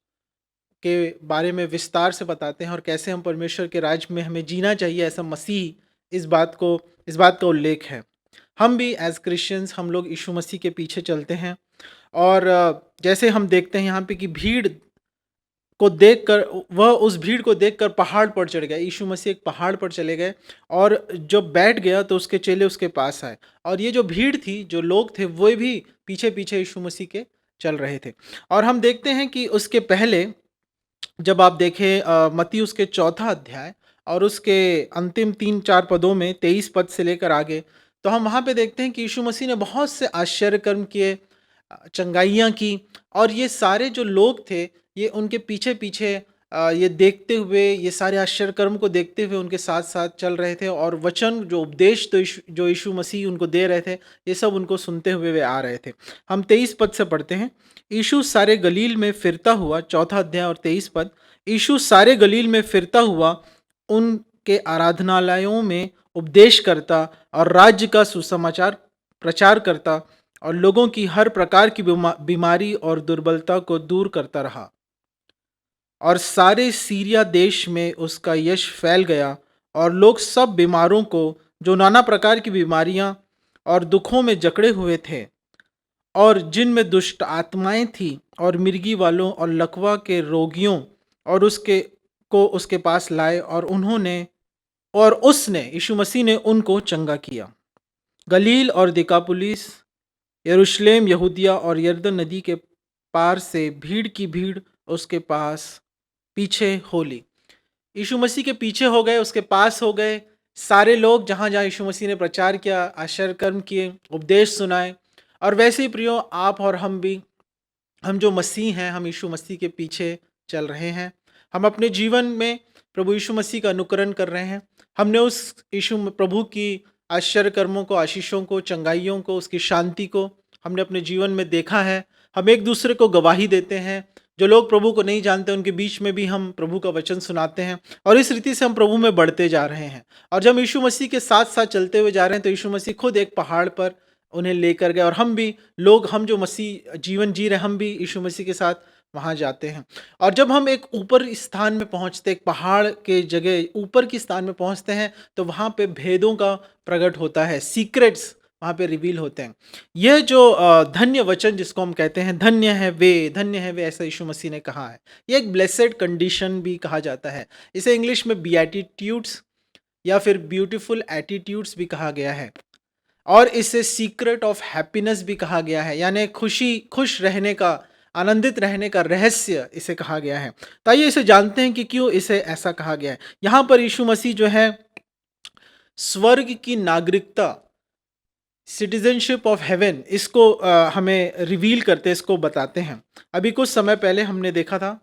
के बारे में विस्तार से बताते हैं और कैसे हम परमेश्वर के राज्य में हमें जीना चाहिए, ऐसा मसीह इस बात का उल्लेख है। हम भी एज क्रिश्चियंस हम लोग यीशु मसीह के पीछे चलते हैं और जैसे हम देखते हैं यहाँ पे कि भीड़ को देखकर वह उस भीड़ को देखकर पहाड़ पर चढ़ गया। यीशु मसीह एक पहाड़ पर चले गए और जब बैठ गया तो उसके चेले उसके पास आए और ये जो भीड़ थी, जो लोग थे, वो भी पीछे पीछे यीशु मसीह के चल रहे थे। और हम देखते हैं कि उसके पहले जब आप देखें मत्ती उसके 4था अध्याय और उसके अंतिम 3-4 पदों में 23 पद से लेकर आगे, तो हम वहाँ पे देखते हैं कि यीशु मसीह ने बहुत से आश्चर्य कर्म किए, चंगाइयाँ की और ये सारे जो लोग थे ये उनके पीछे पीछे ये देखते हुए, ये सारे आश्चर्य कर्म को देखते हुए उनके साथ साथ चल रहे थे और वचन जो उपदेश तो जो यीशु मसीह उनको दे रहे थे ये सब उनको सुनते हुए वे आ रहे थे। हम 23 पद से पढ़ते हैं। यीशु सारे गलील में फिरता हुआ, 4था अध्याय और 23 पद। यीशु सारे गलील में फिरता हुआ उनके आराधनालयों में उपदेश करता और राज्य का सुसमाचार प्रचार करता और लोगों की हर प्रकार की बीमारी और दुर्बलता को दूर करता रहा। और सारे सीरिया देश में उसका यश फैल गया और लोग सब बीमारों को, जो नाना प्रकार की बीमारियां और दुखों में जकड़े हुए थे और जिनमें दुष्ट आत्माएं थी और मिर्गी वालों और लकवा के रोगियों और उसके पास लाए और उसने यीशु मसीह ने उनको चंगा किया। गलील और दिकापुलिस, यरूशलेम, यहूदिया और यरदन नदी के पार से भीड़ की भीड़ उसके पास पीछे हो ली। यीशु मसीह के पीछे हो गए, उसके पास हो गए सारे लोग, जहाँ जहाँ यीशु मसीह ने प्रचार किया, आश्चर्य कर्म किए, उपदेश सुनाए। और वैसे ही प्रियो, आप और हम भी, हम जो मसीह हैं, हम यीशु मसीह के पीछे चल रहे हैं। हम अपने जीवन में प्रभु यीशु मसीह का अनुकरण कर रहे हैं। हमने उस प्रभु की आश्चर्य कर्मों को, आशीषों को, चंगाइयों को, उसकी शांति को हमने अपने जीवन में देखा है। हम एक दूसरे को गवाही देते हैं। जो लोग प्रभु को नहीं जानते उनके बीच में भी हम प्रभु का वचन सुनाते हैं और इस रीति से हम प्रभु में बढ़ते जा रहे हैं। और जब यीशु मसीह के साथ साथ चलते हुए जा रहे हैं तो यीशु मसीह खुद एक पहाड़ पर उन्हें लेकर गए और हम जो मसीह जीवन जी रहे, हम भी यीशु मसीह के साथ वहाँ जाते हैं। और जब हम एक ऊपर स्थान में पहुँचते, एक पहाड़ के जगह ऊपर की स्थान में पहुँचते हैं तो वहाँ पे भेदों का प्रकट होता है, सीक्रेट्स वहाँ पे रिवील होते हैं। यह जो धन्य वचन जिसको हम कहते हैं, धन्य है वे, ऐसा यीशु मसीह ने कहा है। ये एक ब्लेसेड कंडीशन भी कहा जाता है। इसे इंग्लिश में बीएटिट्यूड्स या फिर ब्यूटीफुल एटीट्यूड्स भी कहा गया है और इसे सीक्रेट ऑफ हैप्पीनेस भी कहा गया है, यानी खुश रहने का, आनंदित रहने का रहस्य इसे कहा गया है। तो आइए इसे जानते हैं कि क्यों इसे ऐसा कहा गया है। यहाँ पर यीशु मसीह जो है स्वर्ग की नागरिकता, सिटीजनशिप ऑफ हेवन, इसको हमें रिवील करते, इसको बताते हैं। अभी कुछ समय पहले हमने देखा था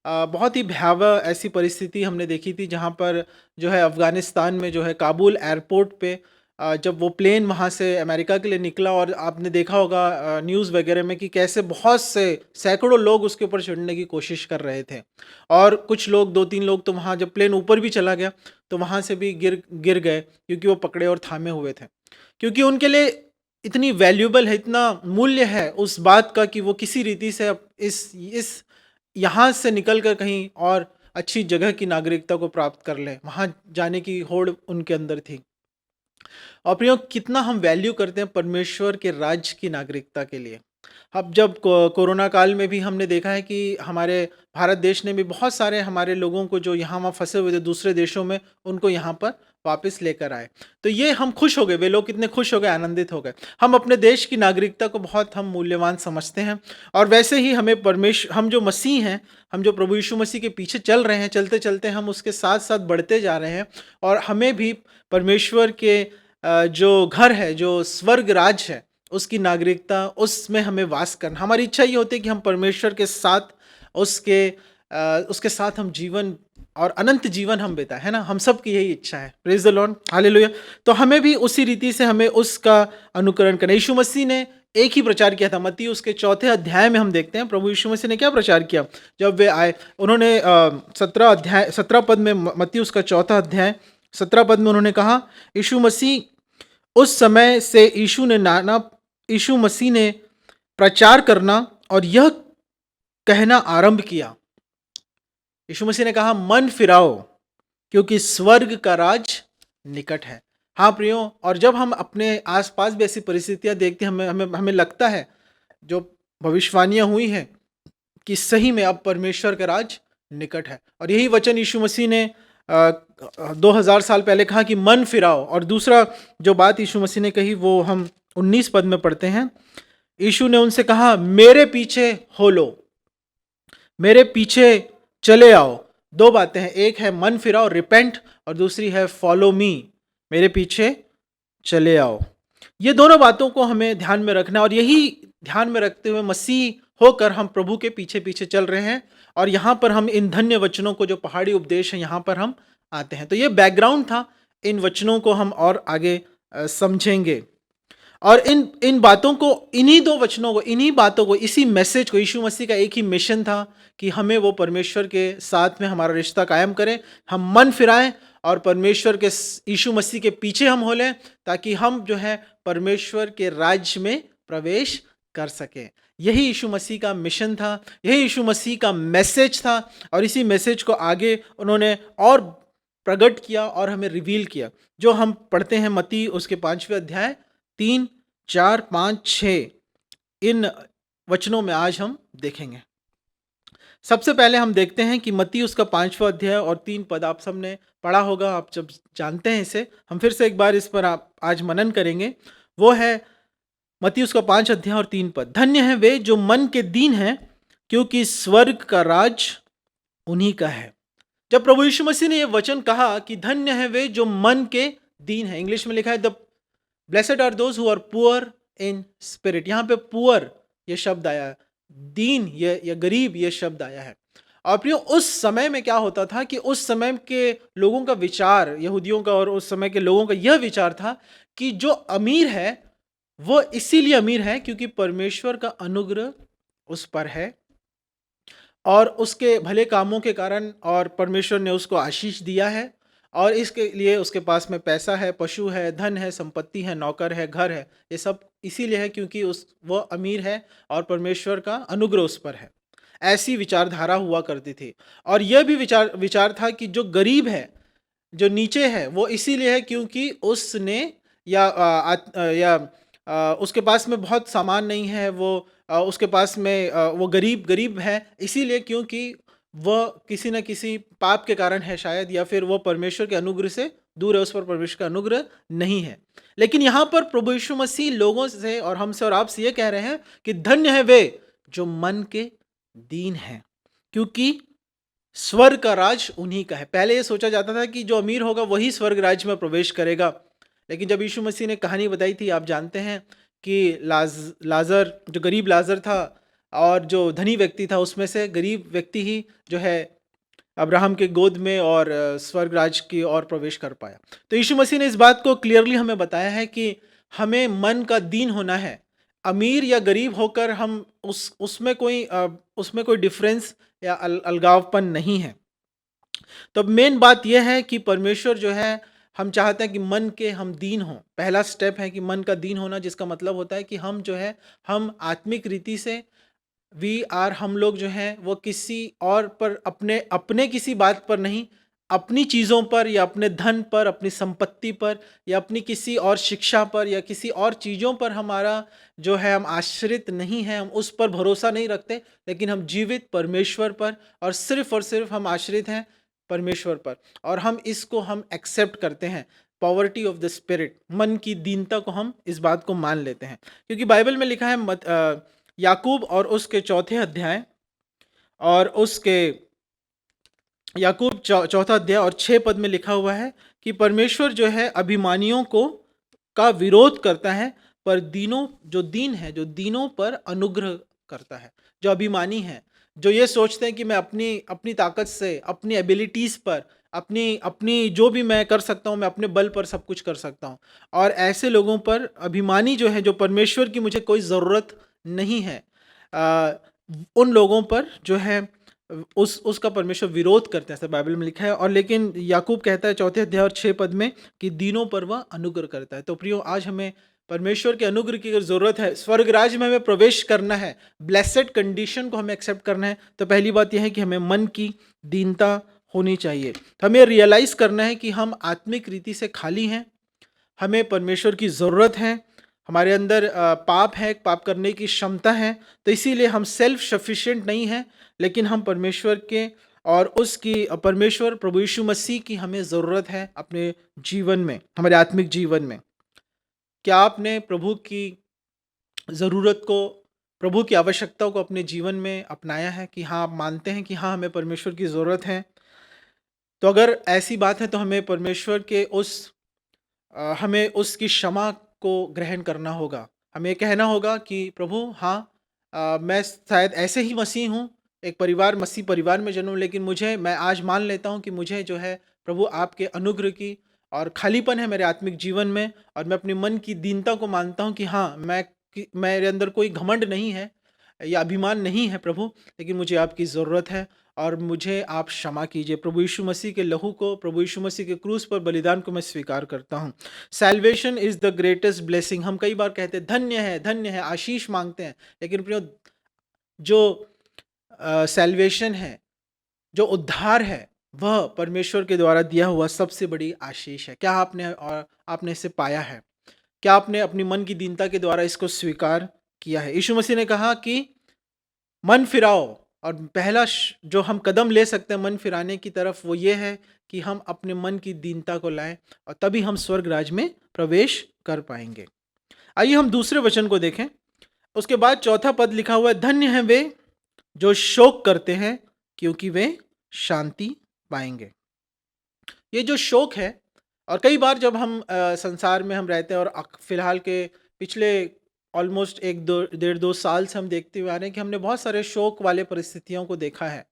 बहुत ही भयावह ऐसी परिस्थिति हमने देखी थी जहाँ पर जो है अफ़गानिस्तान में जो है काबुल एयरपोर्ट पे जब वो प्लेन वहाँ से अमेरिका के लिए निकला और आपने देखा होगा न्यूज़ वगैरह में कि कैसे बहुत से सैकड़ों लोग उसके ऊपर चढ़ने की कोशिश कर रहे थे और कुछ लोग 2-3 लोग तो वहाँ जब प्लेन ऊपर भी चला गया तो वहाँ से भी गिर गिर गए क्योंकि वो पकड़े और थामे हुए थे। क्योंकि उनके लिए इतनी वैल्यूएबल है, इतना मूल्य है उस बात का कि वो किसी रीति से अब इस यहाँ से निकल कर कहीं और अच्छी जगह की नागरिकता को प्राप्त कर लें, वहाँ जाने की होड़ उनके अंदर थी। और प्रियो, कितना हम वैल्यू करते हैं परमेश्वर के राज्य की नागरिकता के लिए। अब जब कोरोना काल में भी हमने देखा है कि हमारे भारत देश ने भी बहुत सारे हमारे लोगों को जो यहाँ वहाँ फंसे हुए थे दूसरे देशों में, उनको यहाँ पर वापस लेकर आए। तो ये हम खुश हो गए, वे लोग कितने खुश हो गए, आनंदित हो गए। हम अपने देश की नागरिकता को बहुत हम मूल्यवान समझते हैं और वैसे ही हमें हम जो मसीह हैं, हम जो प्रभु यीशु मसीह के पीछे चल रहे हैं, चलते चलते हम उसके साथ साथ बढ़ते जा रहे हैं और हमें भी परमेश्वर के जो घर है, जो स्वर्ग राज है, उसकी नागरिकता, उसमें हमें वास करना। हमारी इच्छा ये होती है कि हम परमेश्वर के साथ उसके साथ हम जीवन और अनंत जीवन हम बिताएं, है ना? हम सब की यही इच्छा है। Praise the Lord, hallelujah. तो हमें भी उसी रीति से हमें उसका अनुकरण करना। यीशु मसीह ने एक ही प्रचार किया था। मत्ती उसके 4 अध्याय में हम देखते हैं प्रभु यीशु मसीह ने क्या प्रचार किया जब वे आए। उन्होंने 17 पद में, मत्ती उसका 4 अध्याय 17 पद में उन्होंने कहा, यीशु मसीह उस समय से यीशु मसीह ने प्रचार करना और यह कहना आरंभ किया। यीशु मसीह ने कहा, मन फिराओ क्योंकि स्वर्ग का राज निकट है। हाँ प्रियो, और जब हम अपने आसपास भी ऐसी परिस्थितियां देखते हैं, हमें लगता है जो भविष्यवाणियां हुई हैं कि सही में अब परमेश्वर का राज निकट है। और यही वचन यीशु मसीह ने 2000 साल पहले कहा कि मन फिराओ। और दूसरा जो बात यीशु मसीह ने कही वो हम 19 पद में पढ़ते हैं। यीशु ने उनसे कहा, मेरे पीछे हो लो, मेरे पीछे चले आओ। 2 बातें हैं, एक है मन फिराओ, रिपेंट, और दूसरी है फॉलो मी, मेरे पीछे चले आओ। ये दोनों बातों को हमें ध्यान में रखना, और यही ध्यान में रखते हुए मसीह होकर हम प्रभु के पीछे पीछे चल रहे हैं। और यहाँ पर हम इन धन्य वचनों को, जो पहाड़ी उपदेश है, यहाँ पर हम आते हैं। तो ये बैकग्राउंड था, इन वचनों को हम और आगे समझेंगे। और इन बातों को, इन्हीं 2 वचनों को, इन्हीं बातों को, इसी मैसेज को, यीशु मसीह का एक ही मिशन था कि हमें वो परमेश्वर के साथ में हमारा रिश्ता कायम करें, हम मन फिराएं और परमेश्वर के, यीशु मसीह के पीछे हम हो लें, ताकि हम जो है परमेश्वर के राज्य में प्रवेश कर सकें। यही यीशु मसीह का मिशन था, यही यीशु मसीह का मैसेज था। और इसी मैसेज को आगे उन्होंने और प्रकट किया और हमें रिवील किया, जो हम पढ़ते हैं मत्ती उसके 5वें अध्याय 3, 4, 5, 6 इन वचनों में आज हम देखेंगे। सबसे पहले हम देखते हैं कि मत्ती उसका 5वां अध्याय और 3 पद आप सबने पढ़ा होगा, आप जब जानते हैं इसे, हम फिर से एक बार इस पर आप आज मनन करेंगे। वो है मत्ती उसका 5 अध्याय और 3 पद। धन्य है वे जो मन के दीन हैं, क्योंकि स्वर्ग का राज उन्हीं का है। जब प्रभु यीशु मसीह ने यह वचन कहा कि धन्य है वे जो मन के दीन है, इंग्लिश में लिखा है the blessed are those who are poor in spirit. यहाँ पे पुअर ये शब्द आया है, दीन या गरीब ये शब्द आया है। और प्रियो, उस समय में क्या होता था कि उस समय के लोगों का विचार, यहूदियों का और उस समय के लोगों का यह विचार था कि जो अमीर है वो इसीलिए अमीर है क्योंकि परमेश्वर का अनुग्रह उस पर है और उसके भले कामों के कारण, और परमेश्वर ने उसको आशीष दिया है, और इसके लिए उसके पास में पैसा है, पशु है, धन है, संपत्ति है, नौकर है, घर है। ये सब इसीलिए है क्योंकि वो अमीर है और परमेश्वर का अनुग्रह उस पर है। ऐसी विचारधारा हुआ करती थी। और यह भी विचार था कि जो गरीब है, जो नीचे है, वो इसीलिए है क्योंकि उसने उसके पास में बहुत सामान नहीं है, उसके पास में वो गरीब है इसीलिए क्योंकि वह किसी न किसी पाप के कारण है शायद, या फिर वो परमेश्वर के अनुग्रह से दूर है, उस पर परमेश्वर का अनुग्रह नहीं है। लेकिन यहाँ पर प्रभु यीशु मसीह लोगों से और हमसे और आपसे ये कह रहे हैं कि धन्य है वे जो मन के दीन हैं, क्योंकि स्वर्ग का राज उन्हीं का है। पहले ये सोचा जाता था कि जो अमीर होगा वही स्वर्ग राज में प्रवेश करेगा, लेकिन जब यीशु मसीह ने कहानी बताई थी, आप जानते हैं कि लाजर, जो गरीब लाजर था और जो धनी व्यक्ति था, उसमें से गरीब व्यक्ति ही जो है अब्राहम के गोद में और स्वर्ग राज की ओर प्रवेश कर पाया। तो यीशु मसीह ने इस बात को क्लियरली हमें बताया है कि हमें मन का दीन होना है। अमीर या गरीब होकर हम उसमें कोई डिफरेंस या अलगावपन नहीं है। तो मेन बात यह है कि परमेश्वर जो है, हम चाहते हैं कि मन के हम दीन हों। पहला स्टेप है कि मन का दीन होना, जिसका मतलब होता है कि हम जो है, हम आत्मिक रीति से हम लोग जो हैं वो किसी और पर अपने किसी बात पर नहीं, अपनी चीज़ों पर या अपने धन पर, अपनी संपत्ति पर या अपनी किसी और शिक्षा पर या किसी और चीज़ों पर हमारा जो है, हम आश्रित नहीं हैं, हम उस पर भरोसा नहीं रखते, लेकिन हम जीवित परमेश्वर पर और सिर्फ हम आश्रित हैं परमेश्वर पर। और हम एक्सेप्ट करते हैं, पॉवर्टी ऑफ द स्पिरिट, मन की दीनता को हम इस बात को मान लेते हैं। क्योंकि बाइबल में लिखा है याकूब और उसके चौथे अध्याय और उसके याकूब चौथा अध्याय और 6 पद में लिखा हुआ है कि परमेश्वर जो है अभिमानियों का विरोध करता है, पर जो दीनों पर अनुग्रह करता है। जो अभिमानी हैं, जो ये सोचते हैं कि मैं अपनी ताकत से, अपनी एबिलिटीज़ पर, अपनी जो भी मैं कर सकता हूँ, मैं अपने बल पर सब कुछ कर सकता हूँ, और ऐसे लोगों पर, अभिमानी जो है, जो परमेश्वर की मुझे कोई ज़रूरत नहीं है, उन लोगों पर जो है उसका परमेश्वर विरोध करते हैं, ऐसा बाइबल में लिखा है। और लेकिन याकूब कहता है चौथे अध्याय और 6 पद में कि दीनों पर वह अनुग्रह करता है। तो प्रियो, आज हमें परमेश्वर के अनुग्रह की अगर ज़रूरत है, स्वर्ग राज्य में हमें प्रवेश करना है, ब्लेसेड कंडीशन को हमें एक्सेप्ट करना है, तो पहली बात यह है कि हमें मन की दीनता होनी चाहिए। तो हमें रियलाइज़ करना है कि हम आत्मिक रीति से खाली हैं, हमें परमेश्वर की ज़रूरत है, हमारे अंदर पाप है, पाप करने की क्षमता है, तो इसीलिए हम सेल्फ सफिशिएंट नहीं हैं, लेकिन हम परमेश्वर के और परमेश्वर प्रभु यीशु मसीह की हमें ज़रूरत है अपने जीवन में, हमारे आत्मिक जीवन में। क्या आपने प्रभु की ज़रूरत को, प्रभु की आवश्यकता को अपने जीवन में अपनाया है कि हाँ, आप मानते हैं कि हाँ, हमें परमेश्वर की ज़रूरत है? तो अगर ऐसी बात है तो हमें परमेश्वर के हमें उसकी क्षमा को ग्रहण करना होगा। हमें कहना होगा कि प्रभु, हाँ, मैं शायद ऐसे ही मसीह हूँ, एक मसीह परिवार में जन्म, लेकिन मैं आज मान लेता हूँ कि मुझे जो है प्रभु आपके अनुग्रह की और खालीपन है मेरे आत्मिक जीवन में, और मैं अपने मन की दीनता को मानता हूँ कि हाँ, मेरे अंदर कोई घमंड नहीं है या अभिमान नहीं है प्रभु, लेकिन मुझे आपकी ज़रूरत है और मुझे आप क्षमा कीजिए। प्रभु यीशु मसीह के लहू को, प्रभु यीशु मसीह के क्रूस पर बलिदान को मैं स्वीकार करता हूँ। Salvation is the greatest blessing. हम कई बार कहते हैं धन्य है, आशीष मांगते हैं, लेकिन प्रियो, जो सैल्वेशन है, जो उद्धार है, वह परमेश्वर के द्वारा दिया हुआ सबसे बड़ी आशीष है। क्या आपने इसे पाया है? क्या आपने अपनी मन की दीनता के द्वारा इसको स्वीकार किया है? यीशु मसीह ने कहा कि मन फिराओ, और पहला जो हम कदम ले सकते हैं मन फिराने की तरफ, वो ये है कि हम अपने मन की दीनता को लाएं, और तभी हम स्वर्ग राज में प्रवेश कर पाएंगे। आइए हम दूसरे वचन को देखें। उसके बाद चौथा पद लिखा हुआ है, धन्य हैं वे जो शोक करते हैं, क्योंकि वे शांति पाएंगे। ये जो शोक है, और कई बार जब हम संसार में हम रहते हैं, और फिलहाल के पिछले ऑलमोस्ट 1-2 साल से हम देखते हुए आ रहे हैं कि हमने बहुत सारे शोक वाले परिस्थितियों को देखा है,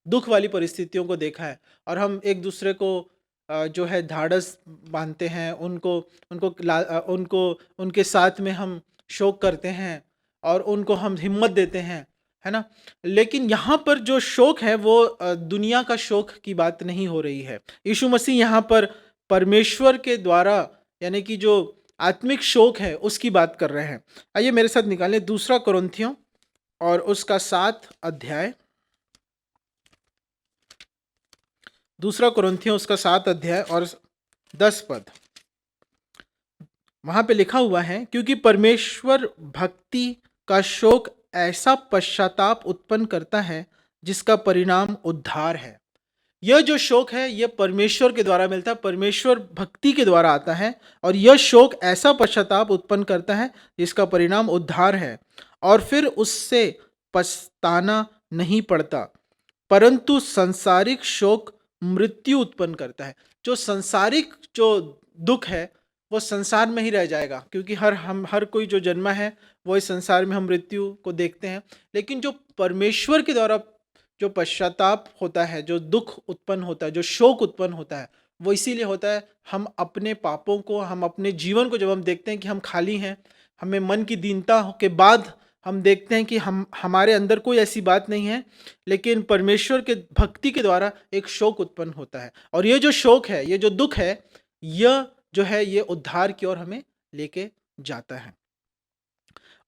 दुख वाली परिस्थितियों को देखा है, और हम एक दूसरे को जो है ढाढ़स बांधते हैं, उनको उनके साथ में हम शोक करते हैं और उनको हम हिम्मत देते हैं, है ना। लेकिन यहाँ पर जो शोक है वो दुनिया का शोक की बात नहीं हो रही है। यीशु मसीह यहाँ पर परमेश्वर के द्वारा, यानी कि जो आत्मिक शोक है, उसकी बात कर रहे हैं। आइए मेरे साथ निकालें दूसरा कुरिन्थियों और उसका 7 अध्याय, दूसरा कुरिन्थियों उसका 7 अध्याय और 10 पद। वहां पे लिखा हुआ है, क्योंकि परमेश्वर भक्ति का शोक ऐसा पश्चाताप उत्पन्न करता है जिसका परिणाम उद्धार है। यह जो शोक है, यह परमेश्वर के द्वारा मिलता है, परमेश्वर भक्ति के द्वारा आता है, और यह शोक ऐसा पश्चाताप उत्पन्न करता है जिसका परिणाम उद्धार है, और फिर उससे पछताना नहीं पड़ता, परंतु सांसारिक शोक मृत्यु उत्पन्न करता है। जो सांसारिक जो दुख है वो संसार में ही रह जाएगा, क्योंकि हर कोई जो जन्मा है वो इस संसार में हम मृत्यु को देखते हैं। लेकिन जो परमेश्वर के द्वारा जो पश्चाताप होता है, जो दुख उत्पन्न होता है, जो शोक उत्पन्न होता है, वो इसीलिए होता है हम अपने पापों को, हम अपने जीवन को जब हम देखते हैं कि हम खाली हैं, हमें मन की दीनता के बाद हम देखते हैं कि हम हमारे अंदर कोई ऐसी बात नहीं है, लेकिन परमेश्वर के भक्ति के द्वारा एक शोक उत्पन्न होता है। और ये जो शोक है, ये जो दुख है, यह जो है ये उद्धार की ओर हमें लेके जाता है।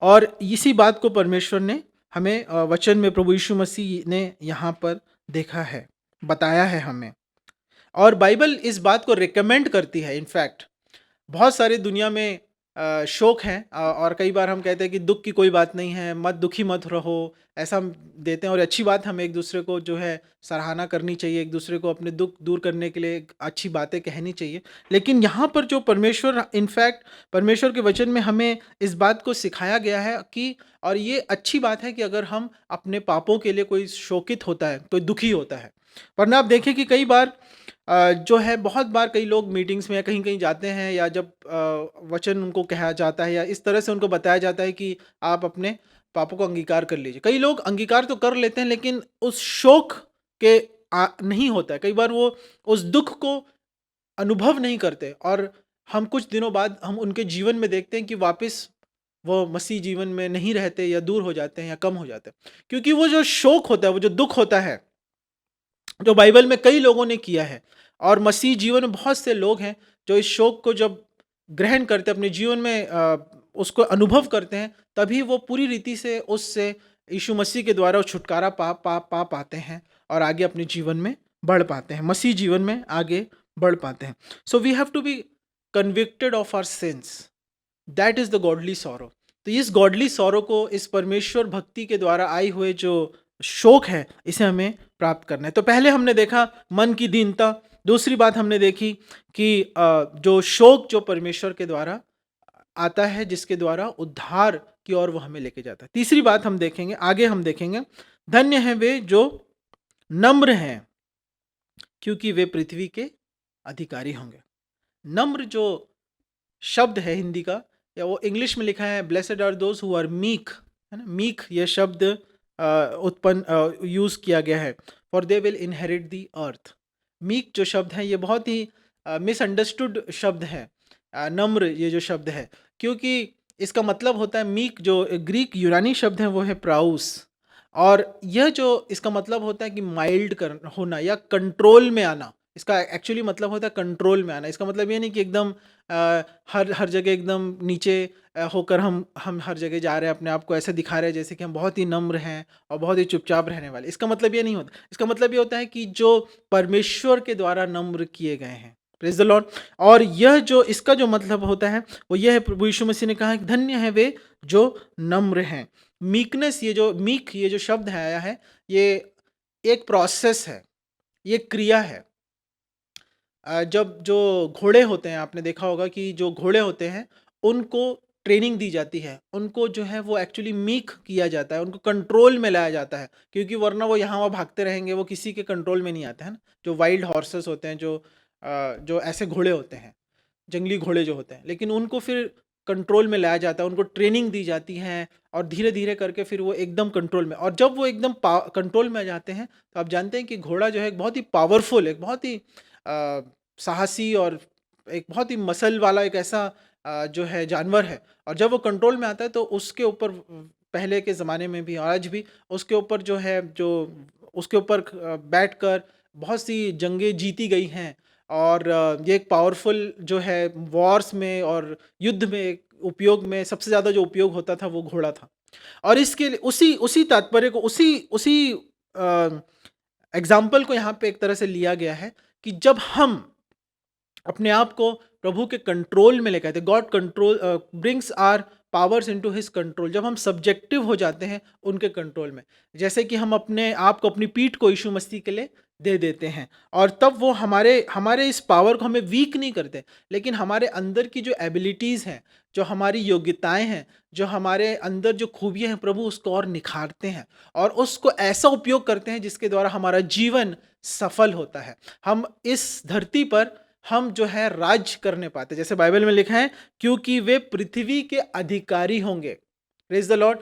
और इसी बात को परमेश्वर ने हमें वचन में प्रभु यीशु मसीह ने यहाँ पर देखा है, बताया है हमें। और बाइबल इस बात को रिकमेंड करती है। इनफैक्ट बहुत सारी दुनिया में शोक हैं, और कई बार हम कहते हैं कि दुख की कोई बात नहीं है, मत दुखी मत रहो, ऐसा हम देते हैं। और अच्छी बात, हमें एक दूसरे को जो है सराहना करनी चाहिए, एक दूसरे को अपने दुख दूर करने के लिए अच्छी बातें कहनी चाहिए। लेकिन यहाँ पर जो परमेश्वर, इनफैक्ट परमेश्वर के वचन में हमें इस बात को सिखाया गया है कि, और ये अच्छी बात है कि अगर हम अपने पापों के लिए कोई शोकित होता है, कोई दुखी होता है, वरना आप देखें कि कई बार जो है, बहुत बार कई लोग मीटिंग्स में या कहीं कहीं जाते हैं, या जब वचन उनको कहा जाता है या इस तरह से उनको बताया जाता है कि आप अपने पापों को अंगीकार कर लीजिए, कई लोग अंगीकार तो कर लेते हैं लेकिन उस शोक के नहीं होता है। कई बार वो उस दुख को अनुभव नहीं करते, और हम कुछ दिनों बाद हम उनके जीवन में देखते हैं कि वापस वो मसीह जीवन में नहीं रहते, या दूर हो जाते हैं, या कम हो जाते हैं। क्योंकि वो जो शोक होता है, वो जो दुख होता है, जो बाइबल में कई लोगों ने किया है, और मसीह जीवन में बहुत से लोग हैं जो इस शोक को जब ग्रहण करते हैं, अपने जीवन में उसको अनुभव करते हैं, तभी वो पूरी रीति से उससे यीशु मसीह के द्वारा वो छुटकारा पा पाते हैं, और आगे अपने जीवन में बढ़ पाते हैं, मसीह जीवन में आगे बढ़ पाते हैं। So we have to be convicted of our sins, that is the godly sorrow. तो इस गॉडली सॉरो को, इस परमेश्वर भक्ति के द्वारा आई हुए जो शोक है, इसे हमें प्राप्त करना है। तो पहले हमने देखा मन की दीनता, दूसरी बात हमने देखी कि जो शोक जो परमेश्वर के द्वारा आता है, जिसके द्वारा उद्धार की ओर वो हमें लेके जाता है। तीसरी बात हम देखेंगे, आगे हम देखेंगे, धन्य हैं वे जो नम्र हैं, क्योंकि वे पृथ्वी के अधिकारी होंगे। नम्र जो शब्द है हिंदी का, या वो इंग्लिश में लिखा है blessed are those who are meek, है ना। मीक ये शब्द उत्पन्न यूज़ किया गया है, for they will inherit the earth. Meek जो शब्द है ये बहुत ही मिसअंडरस्टूड शब्द है। नम्र ये जो शब्द है, क्योंकि इसका मतलब होता है मीक, जो ग्रीक यूनानी शब्द है वो है प्राउस, और यह जो इसका मतलब होता है कि माइल्ड कर होना या कंट्रोल में आना। इसका एक्चुअली मतलब होता है कंट्रोल में आना। इसका मतलब ये नहीं कि एकदम हर जगह एकदम नीचे होकर हम हर जगह जा रहे हैं, अपने आप को ऐसे दिखा रहे हैं जैसे कि हम बहुत ही नम्र हैं और बहुत ही चुपचाप रहने वाले। इसका मतलब ये नहीं होता। इसका मतलब ये होता है कि जो परमेश्वर के द्वारा नम्र किए गए हैं। Praise the Lord. और यह जो इसका जो मतलब होता है वो यह है, प्रभु यीशु मसीह ने कहा कि धन्य है वे जो नम्र हैं। मीकनेस, ये जो मीक ये जो शब्द है आया है, ये एक प्रोसेस है, ये क्रिया है। जब जो घोड़े होते हैं, आपने देखा होगा कि जो घोड़े होते हैं उनको ट्रेनिंग दी जाती है, उनको जो है वो एक्चुअली मीक किया जाता है, उनको कंट्रोल में लाया जाता है, क्योंकि वरना वो यहाँ वहाँ भागते रहेंगे, वो किसी के कंट्रोल में नहीं आते हैं ना। जो वाइल्ड हॉर्सेस होते हैं, जो ऐसे घोड़े होते हैं, जंगली घोड़े जो होते हैं, लेकिन उनको फिर कंट्रोल में लाया जाता है, उनको ट्रेनिंग दी जाती है, और धीरे धीरे करके फिर वो एकदम कंट्रोल में। और जब वो एकदम कंट्रोल में आ जाते हैं तो आप जानते हैं कि घोड़ा जो है एक बहुत ही पावरफुल, एक बहुत ही साहसी और एक बहुत ही मसल वाला एक ऐसा जो है जानवर है। और जब वो कंट्रोल में आता है तो उसके ऊपर, पहले के ज़माने में भी और आज भी, उसके ऊपर जो है, जो उसके ऊपर बैठकर बहुत सी जंगें जीती गई हैं। और ये एक पावरफुल जो है, वॉर्स में और युद्ध में उपयोग में सबसे ज़्यादा जो उपयोग होता था वो घोड़ा था। और इसके लिए उसी तात्पर्य को, उसी एग्जाम्पल को यहाँ पे एक तरह से लिया गया है कि जब हम अपने आप को प्रभु के कंट्रोल में लेकर आते, God control brings our powers into his control. जब हम सब्जेक्टिव हो जाते हैं उनके कंट्रोल में, जैसे कि हम अपने आप को, अपनी पीठ को यीशु मसीह के लिए दे देते हैं, और तब वो हमारे इस पावर को हमें वीक नहीं करते, लेकिन हमारे अंदर की जो एबिलिटीज़ हैं, जो हमारी योग्यताएं हैं, जो हमारे अंदर जो खूबियां हैं, प्रभु उसको और निखारते हैं और उसको ऐसा उपयोग करते हैं जिसके द्वारा हमारा जीवन सफल होता है। हम इस धरती पर हम जो है राज करने पाते, जैसे बाइबल में लिखा है, क्योंकि वे पृथ्वी के अधिकारी होंगे। Praise the Lord.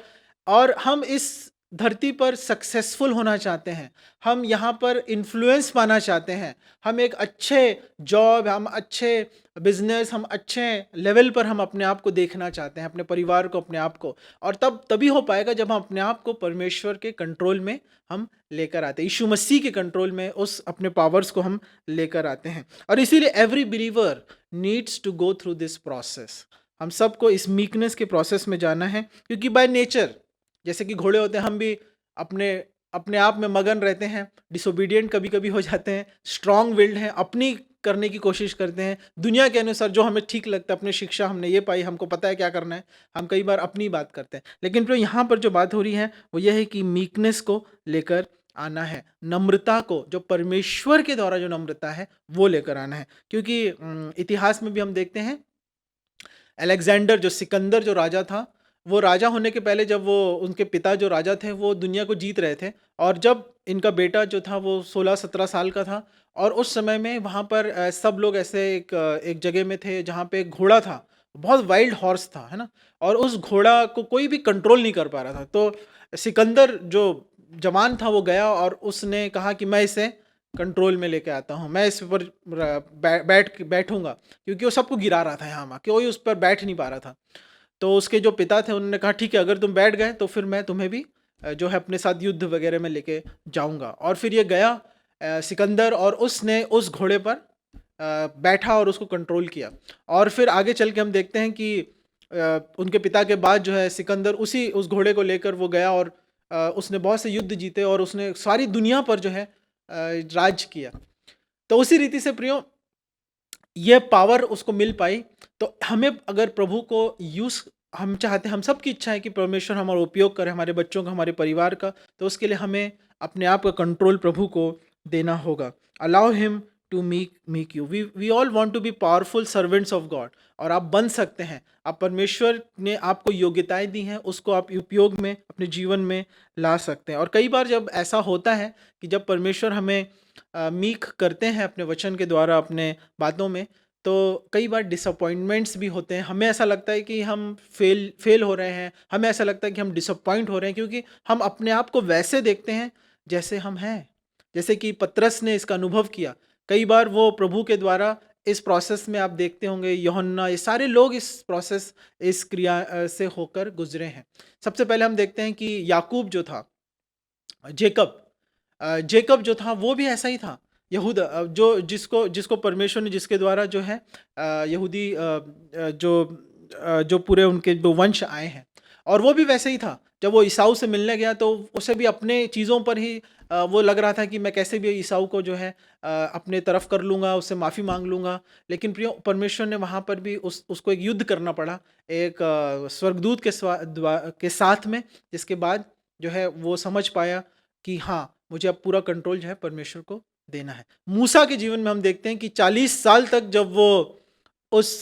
और हम इस धरती पर सक्सेसफुल होना चाहते हैं, हम यहाँ पर इन्फ्लुएंस पाना चाहते हैं, हम एक अच्छे जॉब, हम अच्छे बिजनेस, हम अच्छे लेवल पर हम अपने आप को देखना चाहते हैं, अपने परिवार को, अपने आप को, और तभी हो पाएगा जब हम अपने आप को परमेश्वर के कंट्रोल में हम लेकर आते हैं, यीशु मसीह के कंट्रोल में उस अपने पावर्स को हम लेकर आते हैं। और इसीलिए every believer needs to go through this process. हम सबको इस मीकनेस के प्रोसेस में जाना है, क्योंकि बाय नेचर जैसे कि घोड़े होते हैं, हम भी अपने अपने आप में मगन रहते हैं, डिसोबीडियंट कभी कभी हो जाते हैं, स्ट्रांग विल्ड हैं, अपनी करने की कोशिश करते हैं, दुनिया के अनुसार जो हमें ठीक लगता है, अपनी शिक्षा हमने ये पाई, हमको पता है क्या करना है, हम कई बार अपनी बात करते हैं। लेकिन फिर यहाँ पर जो बात हो रही है वो यह है कि मीकनेस को लेकर आना है, नम्रता को, जो परमेश्वर के द्वारा जो नम्रता है वो लेकर आना है। क्योंकि इतिहास में भी हम देखते हैं, अलेक्जेंडर जो सिकंदर जो राजा था, वो राजा होने के पहले जब वो उनके पिता जो राजा थे वो दुनिया को जीत रहे थे, और जब इनका बेटा जो था वो 16-17 साल का था, और उस समय में वहाँ पर सब लोग ऐसे एक जगह में थे जहाँ पे एक घोड़ा था, बहुत वाइल्ड हॉर्स था, है ना, और उस घोड़ा को कोई भी कंट्रोल नहीं कर पा रहा था। तो सिकंदर जो जवान था वो गया और उसने कहा कि मैं इसे कंट्रोल में लेके आता हूँ, मैं इस पर बैठूंगा, क्योंकि वो सबको गिरा रहा था, यहाँ कोई उस पर बैठ नहीं पा रहा था। तो उसके जो पिता थे उन्होंने कहा ठीक है, अगर तुम बैठ गए तो फिर मैं तुम्हें भी जो है अपने साथ युद्ध वगैरह में लेके जाऊंगा। और फिर ये गया सिकंदर, और उसने उस घोड़े पर बैठा और उसको कंट्रोल किया। और फिर आगे चल के हम देखते हैं कि उनके पिता के बाद जो है सिकंदर उस घोड़े को लेकर वो गया, और उसने बहुत से युद्ध जीते, और उसने सारी दुनिया पर जो है राज किया। तो उसी रीति से प्रियो ये पावर उसको मिल पाई। तो हमें अगर प्रभु को यूज़ हम चाहते हैं, हम सबकी इच्छा है कि परमेश्वर हमारा उपयोग करे, हमारे बच्चों का, हमारे परिवार का, तो उसके लिए हमें अपने आप का कंट्रोल प्रभु को देना होगा। Allow him to make you. We all want to be powerful servants of God, और आप बन सकते हैं। आप परमेश्वर ने आपको योग्यताएं दी हैं, उसको आप उपयोग में अपने जीवन में ला सकते हैं। और कई बार जब ऐसा होता है कि जब परमेश्वर हमें मीक करते हैं अपने वचन के द्वारा, अपने बातों में, तो कई बार डिसअपॉइंटमेंट्स भी होते हैं। हमें ऐसा लगता है कि हम फेल हो रहे हैं, हमें ऐसा लगता है कि हम डिसअपॉइंट हो रहे हैं, क्योंकि हम अपने आप को वैसे देखते हैं जैसे हम हैं। जैसे कि पतरस ने इसका अनुभव किया, कई बार वो प्रभु के द्वारा इस प्रोसेस में, आप देखते होंगे यूहन्ना, ये सारे लोग इस प्रोसेस, इस क्रिया से होकर गुजरे हैं। सबसे पहले हम देखते हैं कि याकूब जो था, जेकब जो था वो भी ऐसा ही था। यहूदा जो जिसको परमेश्वर ने, जिसके द्वारा जो है यहूदी जो पूरे उनके जो वंश आए हैं, और वो भी वैसे ही था। जब वो ईसाऊ से मिलने गया तो उसे भी अपने चीज़ों पर ही वो लग रहा था कि मैं कैसे भी ईसाऊ को जो है अपने तरफ कर लूँगा, उससे माफ़ी मांग लूँगा। लेकिन प्रियो, परमेश्वर ने वहाँ पर भी उसको एक युद्ध करना पड़ा, एक स्वर्गदूत के साथ में, जिसके बाद जो है वो समझ पाया कि हाँ, मुझे अब पूरा कंट्रोल जो है परमेश्वर को देना है। मूसा के जीवन में हम देखते हैं कि 40 साल तक जब वो उस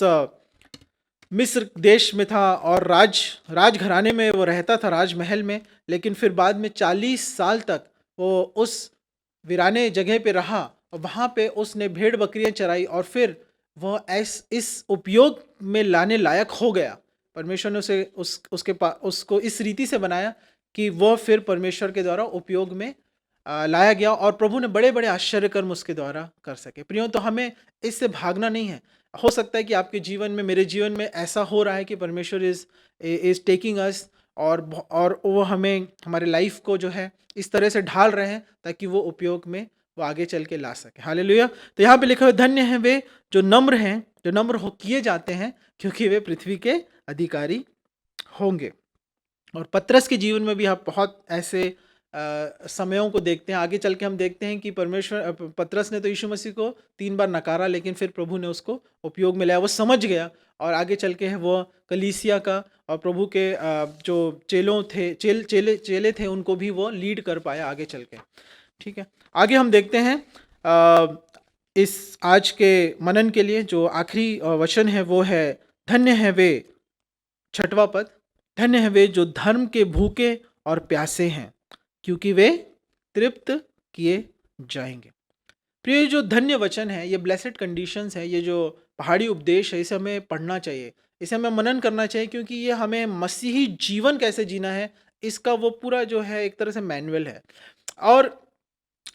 मिस्र देश में था और राजघराने में वो रहता था, राजमहल में, लेकिन फिर बाद में 40 साल तक वो उस वीराने जगह पे रहा, और वहाँ पे उसने भेड़ बकरियाँ चराई, और फिर वह इस उपयोग में लाने लायक हो गया। परमेश्वर ने उसको इस रीति से बनाया कि वह फिर परमेश्वर के द्वारा उपयोग में लाया गया, और प्रभु ने बड़े बड़े आश्चर्य कर्म उसके द्वारा कर सके। प्रियो, तो हमें इससे भागना नहीं है। हो सकता है कि आपके जीवन में, मेरे जीवन में ऐसा हो रहा है कि परमेश्वर इज टेकिंग अस, और वो हमें, हमारे लाइफ को जो है इस तरह से ढाल रहे हैं ताकि वो उपयोग में वो आगे चल के ला सके। हालेलुया। तो यहाँ पे लिखा हुआ, धन्य हैं वे जो नम्र हैं, जो नम्र हो किए जाते हैं, क्योंकि वे पृथ्वी के अधिकारी होंगे। और पतरस के जीवन में भी आप बहुत ऐसे समयों को देखते हैं। आगे चल के हम देखते हैं कि पतरस ने तो यीशु मसीह को 3 बार नकारा, लेकिन फिर प्रभु ने उसको उपयोग में लाया, वो समझ गया, और आगे चल के वो कलीसिया का और प्रभु के जो चेले थे उनको भी वो लीड कर पाया आगे चल के। ठीक है, आगे हम देखते हैं इस आज के मनन के लिए जो आखिरी वचन है वो है, धन्य है वे, 6वां पद, धन्य है वे जो धर्म के भूखे और प्यासे हैं, क्योंकि वे तृप्त किए जाएंगे। प्रिय, जो धन्य वचन है, ये ब्लेसेड कंडीशंस है, ये जो पहाड़ी उपदेश है, इसे हमें पढ़ना चाहिए, इसे हमें मनन करना चाहिए, क्योंकि ये हमें मसीही जीवन कैसे जीना है इसका वो पूरा जो है एक तरह से मैनुअल है। और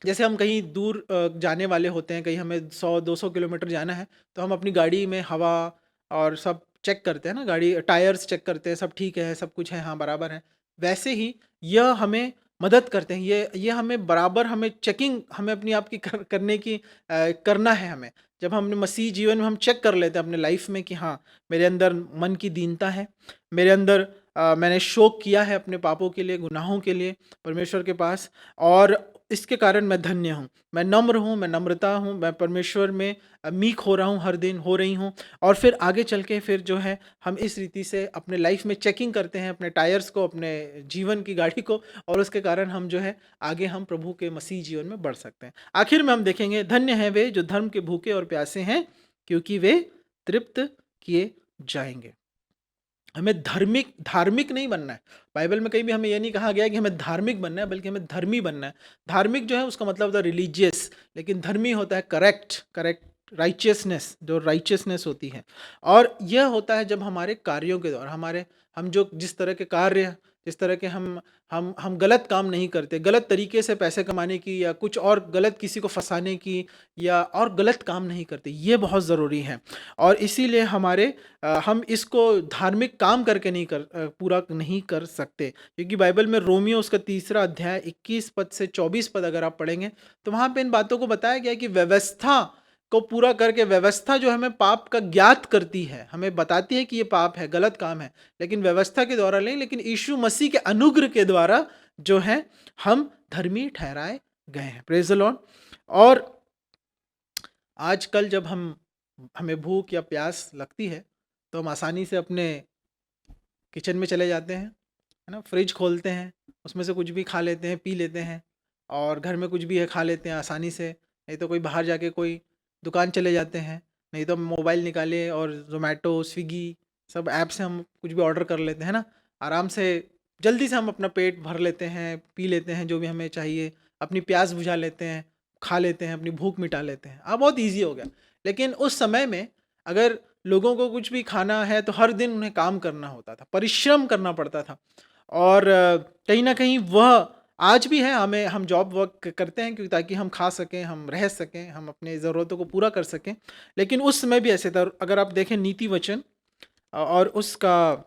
जैसे हम कहीं दूर जाने वाले होते हैं, कहीं हमें 100-200 किलोमीटर जाना है, तो हम अपनी गाड़ी में हवा और सब चेक करते हैं ना, गाड़ी टायर्स चेक करते हैं, सब ठीक है, सब कुछ है, हाँ बराबर है। वैसे ही यह हमें मदद करते हैं, ये हमें बराबर हमें चेकिंग हमें अपनी आप की करने की करना है हमें। जब हम अपने मसीह जीवन में हम चेक कर लेते हैं अपने लाइफ में कि हाँ, मेरे अंदर मन की दीनता है, मेरे अंदर मैंने शोक किया है अपने पापों के लिए, गुनाहों के लिए परमेश्वर के पास, और इसके कारण मैं धन्य हूँ, मैं नम्र हूँ, मैं नम्रता हूँ, मैं परमेश्वर में मीक हो रहा हूँ, हर दिन हो रही हूँ। और फिर आगे चल के फिर जो है हम इस रीति से अपने लाइफ में चेकिंग करते हैं अपने टायर्स को, अपने जीवन की गाड़ी को, और उसके कारण हम जो है आगे हम प्रभु के मसीह जीवन में बढ़ सकते हैं। आखिर में हम देखेंगे, धन्य हैं वे जो धर्म के भूखे और प्यासे हैं, क्योंकि वे तृप्त किए जाएंगे। हमें धार्मिक नहीं बनना है। बाइबल में कहीं भी हमें ये नहीं कहा गया है कि हमें धार्मिक बनना है, बल्कि हमें धर्मी बनना है। धार्मिक जो है उसका मतलब होता है रिलीजियस, लेकिन धर्मी होता है करेक्ट राइचियसनेस, जो राइचियसनेस होती है। और यह होता है जब हमारे कार्यों के द्वारा हम जो जिस तरह के कार्य, जिस तरह के हम गलत काम नहीं करते, गलत तरीके से पैसे कमाने की या कुछ और गलत किसी को फंसाने की या और गलत काम नहीं करते, ये बहुत ज़रूरी है। और इसीलिए हम इसको धार्मिक काम करके पूरा नहीं कर सकते, क्योंकि बाइबल में रोमियो उसका 3 अध्याय 21 पद से 24 पद अगर आप पढ़ेंगे तो वहाँ पे इन बातों को बताया गया है कि व्यवस्था को पूरा करके, व्यवस्था जो हमें पाप का ज्ञात करती है, हमें बताती है कि ये पाप है, गलत काम है, लेकिन व्यवस्था के द्वारा नहीं, लेकिन यीशु मसीह के अनुग्रह के द्वारा जो है हम धर्मी ठहराए गए हैं। Praise the Lord. और आजकल जब हमें भूख या प्यास लगती है तो हम आसानी से अपने किचन में चले जाते हैं, है ना, फ्रिज खोलते हैं, उसमें से कुछ भी खा लेते हैं, पी लेते हैं, और घर में कुछ भी है खा लेते हैं आसानी से। नहीं तो कोई बाहर जाके कोई दुकान चले जाते हैं, नहीं तो मोबाइल निकाले और ज़ोमैटो, स्विगी सब ऐप से हम कुछ भी ऑर्डर कर लेते हैं ना, आराम से जल्दी से हम अपना पेट भर लेते हैं, पी लेते हैं जो भी हमें चाहिए, अपनी प्यास बुझा लेते हैं, खा लेते हैं, अपनी भूख मिटा लेते हैं। अब बहुत ईजी हो गया। लेकिन उस समय में अगर लोगों को कुछ भी खाना है तो हर दिन उन्हें काम करना होता था, परिश्रम करना पड़ता था। और कहीं ना कहीं वह आज भी है, हम जॉब वर्क करते हैं क्योंकि ताकि हम खा सकें, हम रह सकें, हम अपने ज़रूरतों को पूरा कर सकें। लेकिन उस समय भी ऐसे था। अगर आप देखें नीति वचन और उसका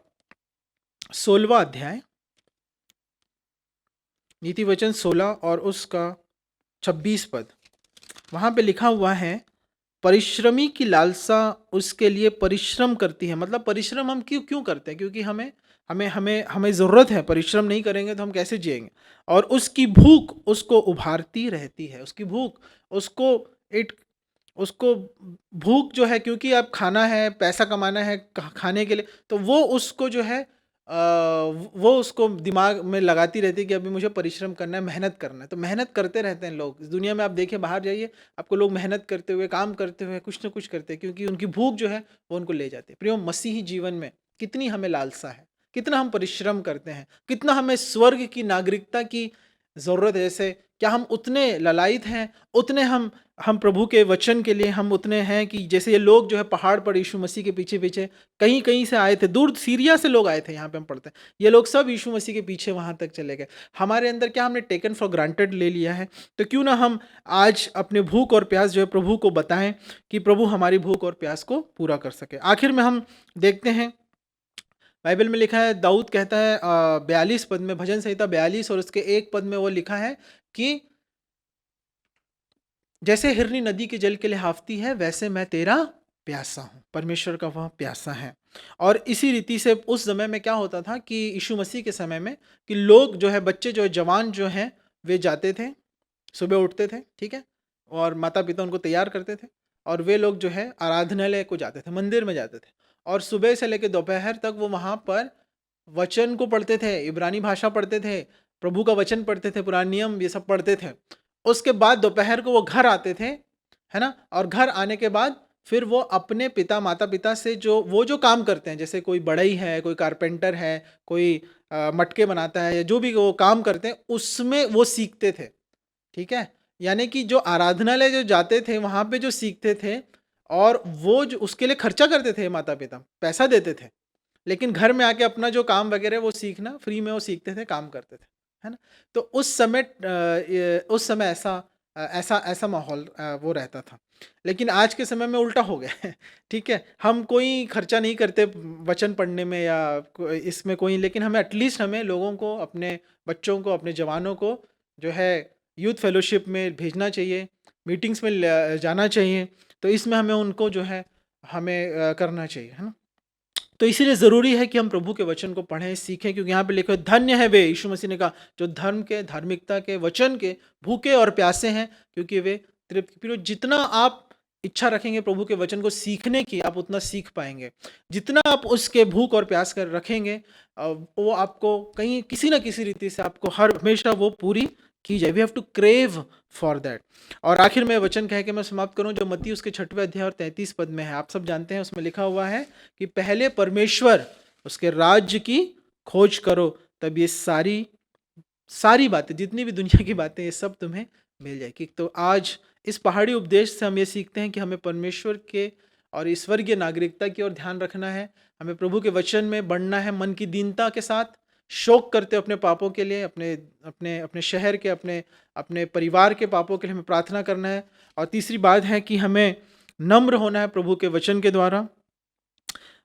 16वां अध्याय, नीति वचन 16 और उसका 26 पद, वहाँ पे लिखा हुआ है, परिश्रमी की लालसा उसके लिए परिश्रम करती है। मतलब परिश्रम हम क्यों करते हैं? क्योंकि हमें ज़रूरत है। परिश्रम नहीं करेंगे तो हम कैसे जिएंगे? और उसकी भूख उसको उभारती रहती है। उसकी भूख उसको भूख जो है, क्योंकि अब खाना है, पैसा कमाना है खाने के लिए, तो वो उसको जो है वो उसको दिमाग में लगाती रहती है कि अभी मुझे परिश्रम करना है, मेहनत करना है। तो मेहनत करते रहते हैं लोग इस दुनिया में। आप देखिए, बाहर जाइए, आपको लोग मेहनत करते हुए, काम करते हुए कुछ ना कुछ करते हैं, क्योंकि उनकी भूख जो है वो उनको ले जाती है। प्रियो, मसीही जीवन में कितनी हमें लालसा है, कितना हम परिश्रम करते हैं, कितना हमें स्वर्ग की नागरिकता की ज़रूरत है। जैसे क्या हम उतने ललायित हैं, उतने हम प्रभु के वचन के लिए हम उतने हैं कि जैसे ये लोग जो है पहाड़ पर यीशु मसीह के पीछे पीछे कहीं कहीं से आए थे, दूर सीरिया से लोग आए थे, यहाँ पे हम पढ़ते हैं, ये लोग सब यीशु मसीह के पीछे वहाँ तक चले गए। हमारे अंदर क्या हमने टेकन फॉर ग्रांटेड ले लिया है? तो क्यों ना हम आज अपने भूख और प्यास जो है प्रभु को बताएं, कि प्रभु हमारी भूख और प्यास को पूरा कर सके। आखिर में हम देखते हैं, बाइबल में लिखा है, दाऊद कहता है 42 पद में, भजन संहिता 42 और उसके 1 पद में वो लिखा है कि जैसे हिरनी नदी के जल के लिए हाफती है, वैसे मैं तेरा प्यासा हूँ। परमेश्वर का वह प्यासा है। और इसी रीति से उस समय में क्या होता था कि यीशु मसीह के समय में कि लोग जो है, बच्चे जो है, जवान जो हैं, वे जाते थे, सुबह उठते थे, ठीक है, और माता पिता उनको तैयार करते थे, और वे लोग जो है आराधनालय को जाते थे, मंदिर में जाते थे, और सुबह से लेकर दोपहर तक वो वहाँ पर वचन को पढ़ते थे, इब्रानी भाषा पढ़ते थे, प्रभु का वचन पढ़ते थे, पुराना नियम ये सब पढ़ते थे। उसके बाद दोपहर को वो घर आते थे, है ना, और घर आने के बाद फिर वो अपने माता पिता से जो काम करते हैं, जैसे कोई बढ़ई है, कोई कारपेंटर है, कोई मटके बनाता है, या जो भी वो काम करते हैं उसमें वो सीखते थे, ठीक है। यानी कि जो आराधनालय जो जाते थे वहाँ पे जो सीखते थे, और वो जो उसके लिए खर्चा करते थे, माता पिता पैसा देते थे, लेकिन घर में आके अपना जो काम वगैरह वो सीखना फ्री में वो सीखते थे, काम करते थे, है ना? तो उस समय ऐसा माहौल वो रहता था। लेकिन आज के समय में उल्टा हो गया है। ठीक है, हम कोई खर्चा नहीं करते वचन पढ़ने में या इसमें कोई, लेकिन हमें एटलीस्ट हमें लोगों को, अपने बच्चों को, अपने जवानों को जो है यूथ फेलोशिप में भेजना चाहिए, मीटिंग्स में जाना चाहिए। तो इसमें हमें उनको जो है हमें करना चाहिए, है ना? तो इसीलिए ज़रूरी है कि हम प्रभु के वचन को पढ़ें, सीखें, क्योंकि यहाँ पे लिखा है धन्य है वे, यीशु मसीह ने कहा, जो धर्म के, धार्मिकता के, वचन के भूखे और प्यासे हैं, क्योंकि वे तृप्त। फिर जितना आप इच्छा रखेंगे प्रभु के वचन को सीखने की, आप उतना सीख पाएंगे। जितना आप उसके भूख और प्यास कर रखेंगे, वो आपको कहीं किसी ना किसी रीति से आपको हमेशा वो पूरी की जाए। We have to crave for that. और आखिर में वचन कह के मैं समाप्त करूं, जो मत्ती उसके 6वें अध्याय और 33 पद में है। आप सब जानते हैं, उसमें लिखा हुआ है कि पहले परमेश्वर, उसके राज्य की खोज करो, तब ये सारी बातें, जितनी भी दुनिया की बातें, ये सब तुम्हें मिल जाएगी। तो आज इस पहाड़ी उपदेश से हम ये सीखते हैं कि हमें परमेश्वर के और ईश्वरीय नागरिकता की ओर ध्यान रखना है। हमें प्रभु के वचन में बढ़ना है, मन की दीनता के साथ, शोक करते अपने पापों के लिए, अपने अपने अपने शहर के, अपने अपने परिवार के पापों के लिए हमें प्रार्थना करना है। और तीसरी बात है कि हमें नम्र होना है प्रभु के वचन के द्वारा,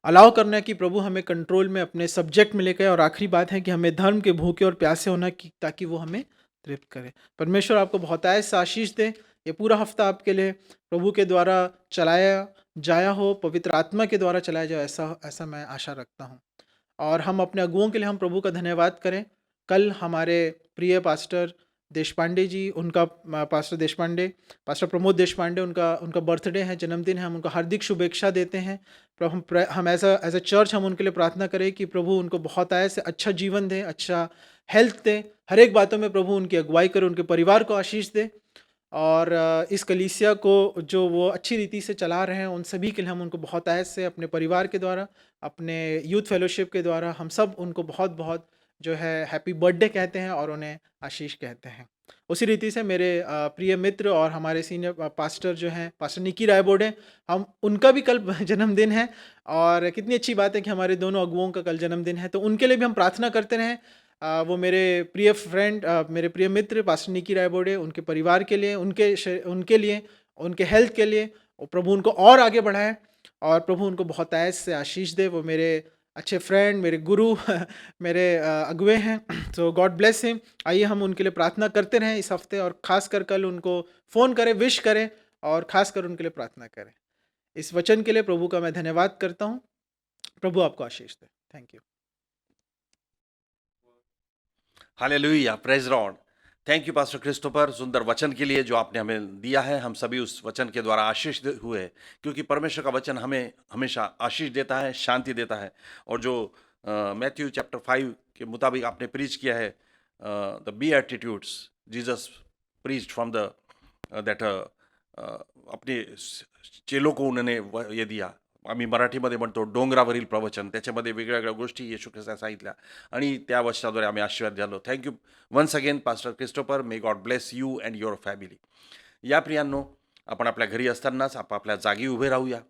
अलाउ करना है कि प्रभु हमें कंट्रोल में, अपने सब्जेक्ट में लेकर। और आखिरी बात है कि हमें धर्म के भूखे और प्यासे होना, कि ताकि वो हमें तृप्त करे। परमेश्वर आपको बहुतायत से आशीष दे। ये पूरा हफ्ता आपके लिए प्रभु के द्वारा चलाया जाया हो, पवित्र आत्मा के द्वारा चलाया जाए, ऐसा मैं आशा रखता हूँ। और हम अपने अगुओं के लिए हम प्रभु का धन्यवाद करें। कल हमारे प्रिय पास्टर देशपांडे जी, पास्टर प्रमोद देशपांडे, उनका बर्थडे है, जन्मदिन है। हम उनको हार्दिक शुभेच्छा देते हैं। हम एज अ चर्च हम उनके लिए प्रार्थना करें कि प्रभु उनको बहुत आय से अच्छा जीवन दे, अच्छा हेल्थ दे, हर एक बातों में प्रभु उनकी अगुवाई करे, उनके परिवार को आशीष दे। और इस कलीसिया को जो वो अच्छी रीति से चला रहे हैं, उन सभी के लिए हम उनको बहुत आयत से, अपने परिवार के द्वारा, अपने यूथ फेलोशिप के द्वारा, हम सब उनको बहुत बहुत जो है हैप्पी बर्थडे कहते हैं और उन्हें आशीष कहते हैं। उसी रीति से मेरे प्रिय मित्र और हमारे सीनियर पास्टर जो हैं, पास्टर निकी रायबोर्डे, हम उनका भी कल जन्मदिन है। और कितनी अच्छी बात है कि हमारे दोनों अगुओं का कल जन्मदिन है, तो उनके लिए भी हम प्रार्थना करते रहें। वो मेरे प्रिय फ्रेंड, मेरे प्रिय मित्र पास्टर निकी रायबोर्डे, उनके परिवार के लिए, उनके लिए, उनके हेल्थ के लिए, और प्रभु उनको और आगे बढ़ाए और प्रभु उनको बहुत आयत से आशीष दे। वो मेरे अच्छे फ्रेंड, मेरे गुरु मेरे अगुए हैं। तो गॉड ब्लेस हिम। आइए हम उनके लिए प्रार्थना करते रहें इस हफ्ते, और खासकर कल उनको फ़ोन करें, विश करें, और खासकर उनके लिए प्रार्थना करें। इस वचन के लिए प्रभु का मैं धन्यवाद करता हूँ। प्रभु आपको आशीष दे। Thank you. Hallelujah, praise lord. Thank you pastor Christopher, सुंदर वचन के लिए जो आपने हमें दिया है। हम सभी उस वचन के द्वारा आशीष हुए, क्योंकि परमेश्वर का वचन हमें हमेशा आशीष देता है, शांति देता है। और जो मैथ्यू चैप्टर 5 के मुताबिक आपने प्रीच किया है, the beatitudes Jesus preached from the that, अपने चेलो को उन्होंने ये दिया, आम्ही मराठीमध्ये म्हणतो डोंगरावरील प्रवचन, त्याच्यामध्ये वेगवेगळ्या गोष्टी येशू ख्रिस्ताने सांगितल्या आणि त्या वचनाद्वारे आम्ही आशीर्वाद झालो. Thank you once again pastor Christopher. May God bless you and your family. या प्रियांनो, आपण आपल्या घरी असतानाच आपल्या जागी उभे राहूया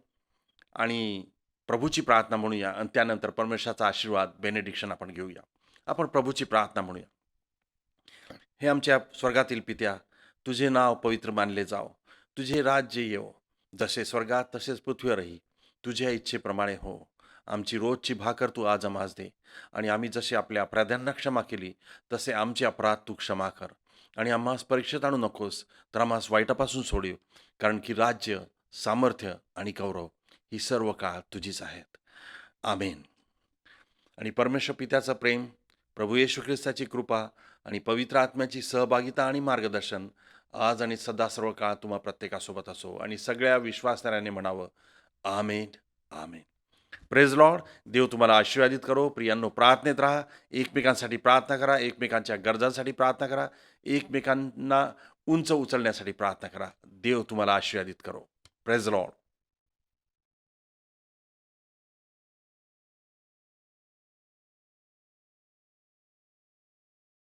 आणि प्रभूची प्रार्थना म्हणूया, आणि त्यानंतर परमेश्वराचा आशीर्वाद, बेनेडिक्शन आपण घेऊया. आपण प्रभूची प्रार्थना म्हणूया. हे आमच्या स्वर्गातील पित्या, तुझे नाव पवित्र मानले जाओ, तुझे राज्य येवो, जसे स्वर्गात तसेच पृथ्वीवरही तुझ्या इच्छेप्रमाणे हो. आमची रोजची भाकर तू आज आम्हास दे, आणि आम्ही जसे आपल्या अपराध्यांना क्षमा केली तसे आमचे अपराध तू क्षमा कर, आणि आम्हास परीक्षेत आणू नकोस, तर आम्हास वाईटापासून सोडीव, कारण की राज्य, सामर्थ्य आणि गौरव ही सर्व काळ तुझीच आहेत. आमेन. आणि परमेश्वर पित्याचं प्रेम, प्रभू येशू ख्रिस्ताची कृपा आणि पवित्र आत्म्याची सहभागिता आणि मार्गदर्शन आज आणि सदा सर्व काळ तुम्हा प्रत्येकासोबत असो, आणि सगळ्या विश्वासणाऱ्याने म्हणावं आमेन, आमेन. Praise Lord. देव तुम्हाला आशीर्वादित करो. प्रियांनो, प्रार्थनेत राहा, एकमेकांसाठी प्रार्थना करा, एकमेकांच्या गरजांसाठी प्रार्थना करा, एकमेकांना उंच उचलण्यासाठी प्रार्थना करा. देव तुम्हाला आशीर्वादित करो. Praise Lord.